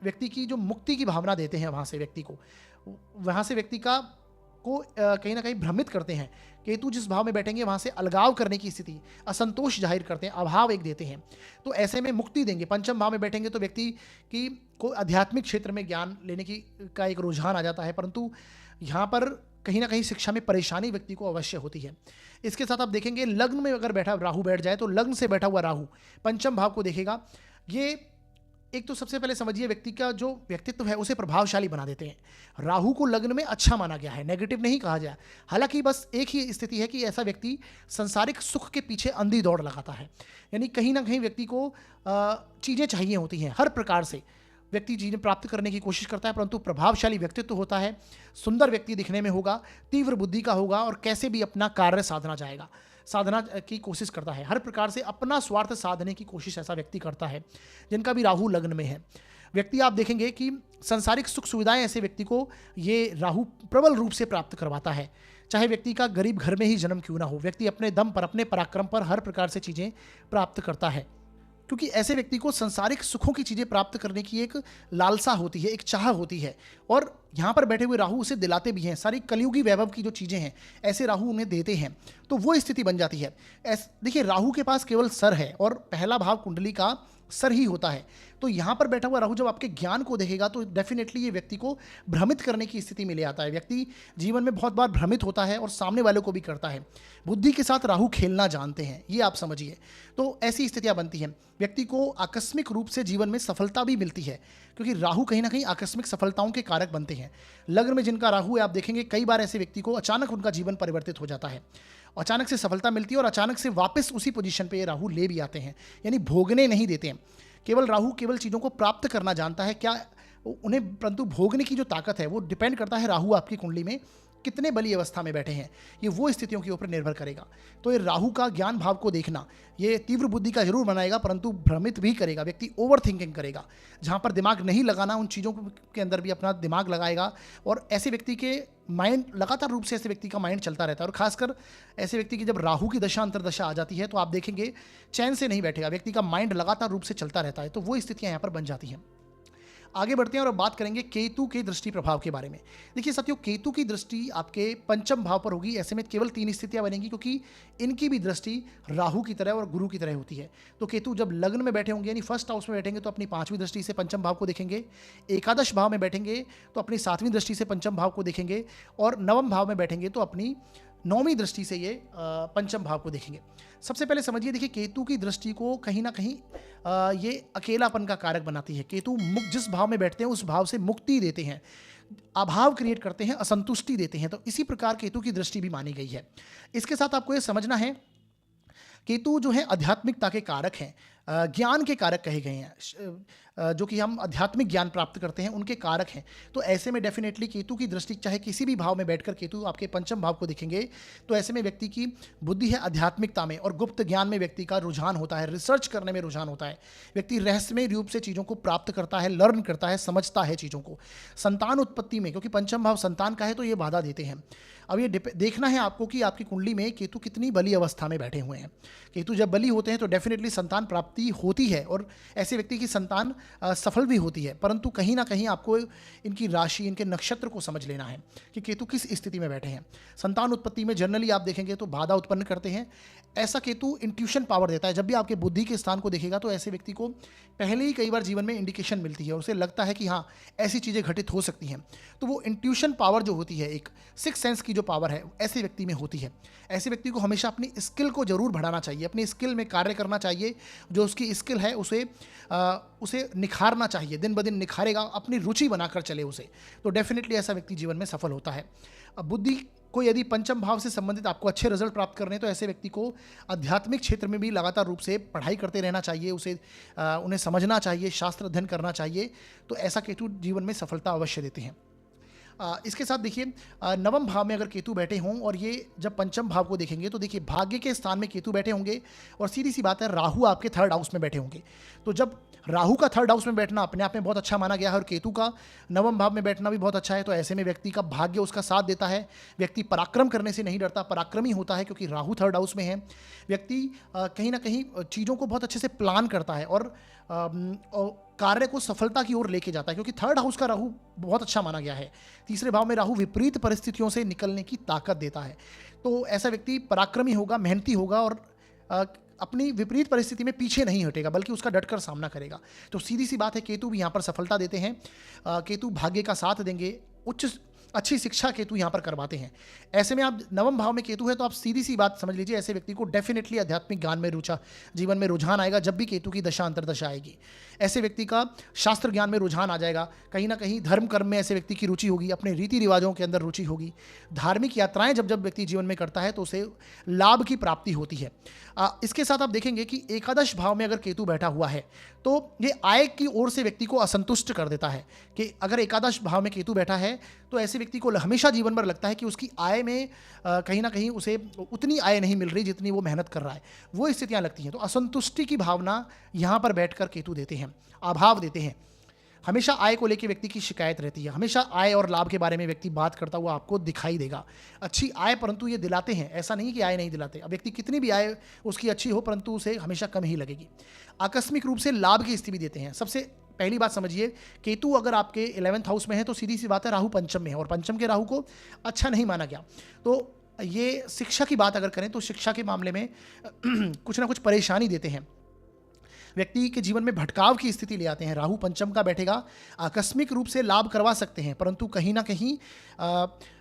व्यक्ति की जो मुक्ति की भावना देते हैं, वहाँ से व्यक्ति को, वहाँ से व्यक्ति का को कहीं ना कहीं भ्रमित करते हैं। केतु जिस भाव में बैठेंगे वहाँ से अलगाव करने की स्थिति, असंतोष जाहिर करते हैं, अभाव एक देते हैं। तो ऐसे में मुक्ति देंगे। पंचम भाव में बैठेंगे तो व्यक्ति की को आध्यात्मिक क्षेत्र में ज्ञान लेने की का एक रुझान आ जाता है, परंतु यहाँ पर कहीं ना कहीं शिक्षा में परेशानी व्यक्ति को अवश्य होती है। इसके साथ आप देखेंगे लग्न में अगर बैठा राहु बैठ जाए तो लग्न से बैठा हुआ राहु पंचम भाव को देखेगा। ये एक तो सबसे पहले समझिए व्यक्ति का जो व्यक्तित्व है उसे प्रभावशाली बना देते हैं। राहु को लग्न में अच्छा माना गया है, नेगेटिव नहीं कहा जाए। हालांकि बस एक ही स्थिति है कि ऐसा व्यक्ति संसारिक सुख के पीछे अंधी दौड़ लगाता है। यानी कहीं ना कहीं व्यक्ति को चीज़ें चाहिए होती हैं, हर प्रकार से व्यक्ति चीज़ें प्राप्त करने की कोशिश करता है, परंतु प्रभावशाली व्यक्तित्व होता है, सुंदर व्यक्ति दिखने में होगा, तीव्र बुद्धि का होगा और कैसे भी अपना कार्य साधना की कोशिश करता है। हर प्रकार से अपना स्वार्थ साधने की कोशिश ऐसा व्यक्ति करता है जिनका भी राहु लग्न में है। व्यक्ति आप देखेंगे कि संसारिक सुख सुविधाएं ऐसे व्यक्ति को ये राहु प्रबल रूप से प्राप्त करवाता है। चाहे व्यक्ति का गरीब घर में ही जन्म क्यों ना हो, व्यक्ति अपने दम पर, अपने पराक्रम पर हर प्रकार से चीज़ें प्राप्त करता है, क्योंकि ऐसे व्यक्ति को संसारिक सुखों की चीज़ें प्राप्त करने की एक लालसा होती है, एक चाह होती है। और यहाँ पर बैठे हुए राहु उसे दिलाते भी हैं। सारी कलयुगी वैभव की जो चीज़ें हैं ऐसे राहु उन्हें देते हैं, तो वो स्थिति बन जाती है। देखिए राहु के पास केवल सर है और पहला भाव कुंडली का सर ही होता है। तो यहाँ पर बैठा हुआ राहु जब आपके ज्ञान को देखेगा तो डेफिनेटली ये व्यक्ति को भ्रमित करने की स्थिति में ले आता है। व्यक्ति जीवन में बहुत बार भ्रमित होता है और सामने वालों को भी करता है। बुद्धि के साथ राहु खेलना जानते हैं, ये आप समझिए। तो ऐसी स्थितियाँ बनती हैं। व्यक्ति को आकस्मिक रूप से जीवन में सफलता भी मिलती है क्योंकि राहु कहीं ना कहीं आकस्मिक सफलताओं के कारक बनते हैं। लग्न में जिनका राहु है आप देखेंगे कई बार ऐसे व्यक्ति को अचानक उनका जीवन परिवर्तित हो जाता है, अचानक से सफलता मिलती है और अचानक से वापस उसी पोजीशन पे ये राहु ले भी आते हैं। यानी भोगने नहीं देते हैं। केवल राहु केवल चीज़ों को प्राप्त करना जानता है, क्या उन्हें, परंतु भोगने की जो ताकत है वो डिपेंड करता है राहु आपकी कुंडली में कितने बली अवस्था में बैठे हैं, ये वो स्थितियों के ऊपर निर्भर करेगा। तो ये राहु का ज्ञान भाव को देखना ये तीव्र बुद्धि का जरूर बनाएगा, परंतु भ्रमित भी करेगा। व्यक्ति ओवर थिंकिंग करेगा, जहाँ पर दिमाग नहीं लगाना उन चीज़ों के अंदर भी अपना दिमाग लगाएगा। और ऐसे व्यक्ति के माइंड लगातार रूप से ऐसे व्यक्ति का माइंड चलता रहता है। और खासकर ऐसे व्यक्ति की जब राहु की दशा अंतरदशा आ जाती है तो आप देखेंगे चैन से नहीं बैठेगा, व्यक्ति का माइंड लगातार रूप से चलता रहता है। तो वो स्थितियाँ यहाँ पर बन जाती हैं। आगे बढ़ते हैं और अब बात करेंगे केतु के दृष्टि प्रभाव के बारे में। देखिए साथियों, केतु की दृष्टि आपके पंचम भाव पर होगी। ऐसे में केवल 3 स्थितियां बनेंगी, क्योंकि इनकी भी दृष्टि राहु की तरह और गुरु की तरह होती है। तो केतु जब लग्न में बैठे होंगे यानी फर्स्ट हाउस में बैठेंगे तो अपनी 5वीं दृष्टि से पंचम भाव को देखेंगे। एकादश भाव में बैठेंगे तो अपनी 7वीं दृष्टि से पंचम भाव को देखेंगे, और नवम भाव में बैठेंगे तो अपनी 9वीं दृष्टि से ये पंचम भाव को देखेंगे। सबसे पहले समझिए, देखिए केतु की दृष्टि को कहीं ना कहीं ये अकेलापन का कारक बनाती है। केतु जिस भाव में बैठते हैं उस भाव से मुक्ति देते हैं, अभाव क्रिएट करते हैं, असंतुष्टि देते हैं। तो इसी प्रकार केतु की दृष्टि भी मानी गई है। इसके साथ आपको ये समझना है, केतु जो है आध्यात्मिकता के कारक हैं, ज्ञान के कारक कहे गए हैं, जो कि हम आध्यात्मिक ज्ञान प्राप्त करते हैं उनके कारक हैं। तो ऐसे में डेफिनेटली केतु की दृष्टि, चाहे किसी भी भाव में बैठकर केतु आपके पंचम भाव को दिखेंगे, तो ऐसे में व्यक्ति की बुद्धि है आध्यात्मिकता में, और गुप्त ज्ञान में व्यक्ति का रुझान होता है, रिसर्च करने में रुझान होता है। व्यक्ति रहस्यमय रूप से चीज़ों को प्राप्त करता है, लर्न करता है, समझता है चीज़ों को। संतान उत्पत्ति में, क्योंकि पंचम भाव संतान का है, तो ये बाधा देते हैं। अब ये देखना है आपको कि आपकी कुंडली में केतु कितनी बली अवस्था में बैठे हुए हैं। केतु जब बली होते हैं तो डेफिनेटली संतान प्राप्ति होती है, और ऐसे व्यक्ति की संतान सफल भी होती है। परंतु कहीं ना कहीं आपको इनकी राशि, इनके नक्षत्र को समझ लेना है कि केतु किस स्थिति में बैठे हैं। संतान उत्पत्ति में जनरली आप देखेंगे तो बाधा उत्पन्न करते हैं। ऐसा केतु इंट्यूशन पावर देता है। जब भी आपके बुद्धि के स्थान को देखेगा तो ऐसे व्यक्ति को पहले ही कई बार जीवन में इंडिकेशन मिलती है, और उसे लगता है कि हाँ, ऐसी चीज़ें घटित हो सकती हैं। तो वो इंट्यूशन पावर जो होती है, एक सिक्स सेंस की जो पावर है, ऐसे व्यक्ति में होती है। ऐसे व्यक्ति को हमेशा अपनी स्किल को जरूर बढ़ाना चाहिए, अपनी स्किल में कार्य करना चाहिए। जो उसकी स्किल है उसे निखारना चाहिए, दिन ब दिन निखारेगा, अपनी रुचि बनाकर चले उसे, तो डेफिनेटली ऐसा व्यक्ति जीवन में सफल होता है। अब बुद्धि को यदि पंचम भाव से संबंधित आपको अच्छे रिजल्ट प्राप्त करने, तो ऐसे व्यक्ति को आध्यात्मिक क्षेत्र में भी लगातार रूप से पढ़ाई करते रहना चाहिए, उन्हें समझना चाहिए, शास्त्र अध्ययन करना चाहिए। तो ऐसा केतु जीवन में सफलता अवश्य देते हैं। इसके साथ देखिए, नवम भाव में अगर केतु बैठे हों और ये जब पंचम भाव को देखेंगे, तो देखिए भाग्य के स्थान में केतु बैठे होंगे, और सीधी सी बात है राहु आपके 3rd हाउस में बैठे होंगे। तो जब राहु का 3rd हाउस में बैठना अपने आप में बहुत अच्छा माना गया है, और केतु का नवम भाव में बैठना भी बहुत अच्छा है। तो ऐसे में व्यक्ति का भाग्य उसका साथ देता है। व्यक्ति पराक्रम करने से नहीं डरता, पराक्रमी होता है, क्योंकि राहु 3rd हाउस में है। व्यक्ति कहीं ना कहीं चीज़ों को बहुत अच्छे से प्लान करता है, और कार्य को सफलता की ओर लेके जाता है, क्योंकि 3rd हाउस का राहु बहुत अच्छा माना गया है। तीसरे भाव में राहु विपरीत परिस्थितियों से निकलने की ताकत देता है। तो ऐसा व्यक्ति पराक्रमी होगा, मेहनती होगा, और अपनी विपरीत परिस्थिति में पीछे नहीं हटेगा, बल्कि उसका डटकर सामना करेगा। तो सीधी सी बात है, केतु भी यहाँ पर सफलता देते हैं। केतु भाग्य का साथ देंगे, अच्छी शिक्षा केतु यहाँ पर करवाते हैं। ऐसे में आप नवम भाव में केतु है, तो आप सीधी सी बात समझ लीजिए, ऐसे व्यक्ति को डेफिनेटली आध्यात्मिक ज्ञान में जीवन में रुझान आएगा। जब भी केतु की दशा अंतर्दशा आएगी, ऐसे व्यक्ति का शास्त्र ज्ञान में रुझान आ जाएगा। कहीं ना कहीं धर्म कर्म में ऐसे व्यक्ति की रुचि होगी, अपने रीति रिवाजों के अंदर रुचि होगी। धार्मिक यात्राएं जब व्यक्ति जीवन में करता है तो उसे लाभ की प्राप्ति होती है। इसके साथ आप देखेंगे कि एकादश भाव में अगर केतु बैठा हुआ है, तो ये आय की ओर से व्यक्ति को असंतुष्ट कर देता है। कि अगर एकादश भाव में केतु बैठा है, तो ऐसे व्यक्ति को हमेशा जीवन भर लगता है कि उसकी आय में कहीं ना कहीं उसे उतनी आय नहीं मिल रही जितनी वो मेहनत कर रहा है, वो स्थितियां लगती हैं। तो असंतुष्टि की भावना यहाँ पर बैठकर केतु देते हैं, अभाव देते हैं। हमेशा आय को लेकर व्यक्ति की शिकायत रहती है, हमेशा आय और लाभ के बारे में व्यक्ति बात करता हुआ आपको दिखाई देगा। अच्छी आय परंतु ये दिलाते हैं, ऐसा नहीं कि आय नहीं दिलाते। अब व्यक्ति कितनी भी आय उसकी अच्छी हो, परंतु उसे हमेशा कम ही लगेगी। आकस्मिक रूप से लाभ की स्थिति भी देते हैं। सबसे पहली बात समझिए, केतु अगर आपके 11th हाउस में है, तो सीधी सी बात है राहु पंचम में है, और पंचम के राहु को अच्छा नहीं माना गया। तो ये शिक्षा की बात अगर करें, तो शिक्षा के मामले में कुछ ना कुछ परेशानी देते हैं, व्यक्ति के जीवन में भटकाव की स्थिति ले आते हैं। राहु पंचम का बैठेगा, आकस्मिक रूप से लाभ करवा सकते हैं, परंतु कहीं ना कहीं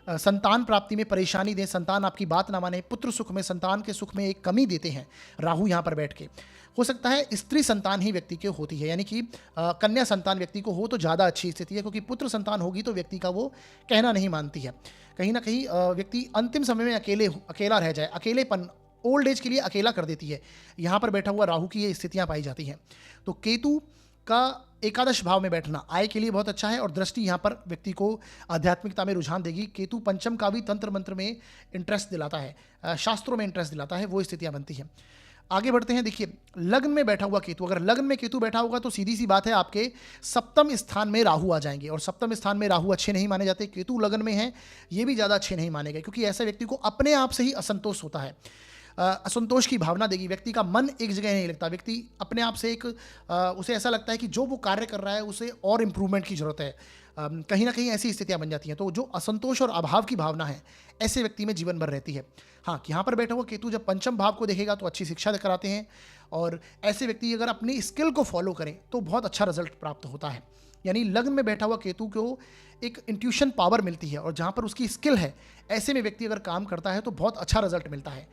संतान प्राप्ति में परेशानी दें, संतान आपकी बात ना माने, पुत्र सुख में, संतान के सुख में एक कमी देते हैं राहु यहाँ पर बैठ के। हो सकता है स्त्री संतान ही व्यक्ति की होती है, यानी कि कन्या संतान व्यक्ति को हो तो ज़्यादा अच्छी स्थिति है, क्योंकि पुत्र संतान होगी तो व्यक्ति का वो कहना नहीं मानती है। कहीं ना कहीं व्यक्ति अंतिम समय में अकेला रह जाए, अकेलेपन ओल्ड एज के लिए अकेला कर देती है। यहाँ पर बैठा हुआ राहु की ये स्थितियाँ पाई जाती हैं। तो केतु का एकादश भाव में बैठना आय के लिए बहुत अच्छा है, और दृष्टि यहाँ पर व्यक्ति को आध्यात्मिकता में रुझान देगी। केतु पंचम का भी तंत्र मंत्र में इंटरेस्ट दिलाता है, शास्त्रों में इंटरेस्ट दिलाता है, वो स्थितियाँ बनती हैं। आगे बढ़ते हैं। देखिए, लग्न में बैठा हुआ केतु, अगर लग्न में केतु बैठा होगा तो सीधी सी बात है आपके सप्तम स्थान में राहु आ जाएंगे, और सप्तम स्थान में राहु अच्छे नहीं माने जाते। केतु लग्न में है, ये भी ज़्यादा अच्छे नहीं माने गए, क्योंकि ऐसे व्यक्ति को अपने आप से ही असंतोष होता है। असंतोष की भावना देगी, व्यक्ति का मन एक जगह नहीं लगता, व्यक्ति अपने आप से उसे ऐसा लगता है कि जो वो कार्य कर रहा है उसे और इम्प्रूवमेंट की ज़रूरत है। कहीं ना कहीं ऐसी स्थितियां बन जाती हैं। तो जो असंतोष और अभाव की भावना है, ऐसे व्यक्ति में जीवन भर रहती है। हाँ, यहाँ पर बैठा हुआ केतु जब पंचम भाव को देखेगा तो अच्छी शिक्षा कराते हैं, और ऐसे व्यक्ति अगर अपनी स्किल को फॉलो करें तो बहुत अच्छा रिजल्ट प्राप्त होता है। यानी लग्न में बैठा हुआ केतु को एक इंट्यूशन पावर मिलती है, और जहाँ पर उसकी स्किल है, ऐसे में व्यक्ति अगर काम करता है तो बहुत अच्छा रिजल्ट मिलता है।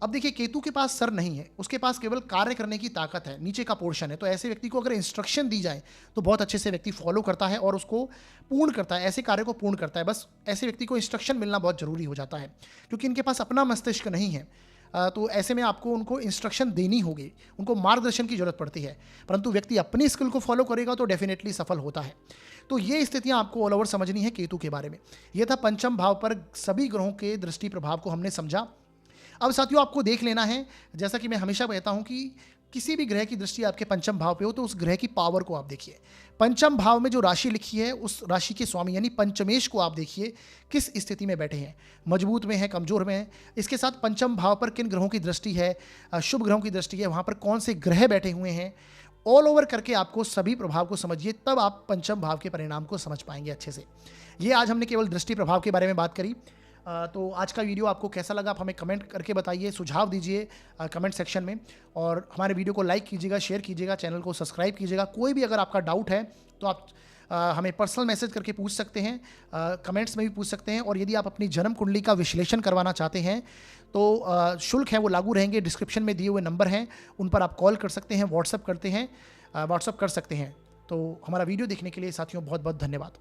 अब देखिए, केतु के पास सर नहीं है, उसके पास केवल कार्य करने की ताकत है, नीचे का पोर्शन है। तो ऐसे व्यक्ति को अगर इंस्ट्रक्शन दी जाए तो बहुत अच्छे से व्यक्ति फॉलो करता है और उसको पूर्ण करता है, ऐसे कार्य को पूर्ण करता है। बस ऐसे व्यक्ति को इंस्ट्रक्शन मिलना बहुत जरूरी हो जाता है, क्योंकि इनके पास अपना मस्तिष्क नहीं है। तो ऐसे में आपको उनको इंस्ट्रक्शन देनी होगी, उनको मार्गदर्शन की जरूरत पड़ती है। परंतु व्यक्ति अपनी स्किल को फॉलो करेगा तो डेफिनेटली सफल होता है। तो ये स्थितियां आपको ऑल ओवर समझनी है केतु के बारे में। यह था पंचम भाव पर सभी ग्रहों के दृष्टि प्रभाव को हमने समझा। अब साथियों, आपको देख लेना है, जैसा कि मैं हमेशा कहता हूं कि किसी भी ग्रह की दृष्टि आपके पंचम भाव पे हो तो उस ग्रह की पावर को आप देखिए। पंचम भाव में जो राशि लिखी है, उस राशि के स्वामी यानी पंचमेश को आप देखिए, किस स्थिति में बैठे हैं, मजबूत में है, कमजोर में है। इसके साथ पंचम भाव पर किन ग्रहों की दृष्टि है, शुभ ग्रहों की दृष्टि है, वहां पर कौन से ग्रह बैठे हुए हैं, ऑल ओवर करके आपको सभी प्रभाव को समझिए, तब आप पंचम भाव के परिणाम को समझ पाएंगे अच्छे से। ये आज हमने केवल दृष्टि प्रभाव के बारे में बात करी। तो आज का वीडियो आपको कैसा लगा, आप हमें कमेंट करके बताइए, सुझाव दीजिए कमेंट सेक्शन में, और हमारे वीडियो को लाइक कीजिएगा, शेयर कीजिएगा, चैनल को सब्सक्राइब कीजिएगा। कोई भी अगर आपका डाउट है तो आप हमें पर्सनल मैसेज करके पूछ सकते हैं, कमेंट्स में भी पूछ सकते हैं। और यदि आप अपनी जन्म कुंडली का विश्लेषण करवाना चाहते हैं तो शुल्क है वो लागू रहेंगे। डिस्क्रिप्शन में दिए हुए नंबर हैं, उन पर आप कॉल कर सकते हैं, व्हाट्सअप कर सकते हैं। तो हमारा वीडियो देखने के लिए साथियों बहुत बहुत धन्यवाद।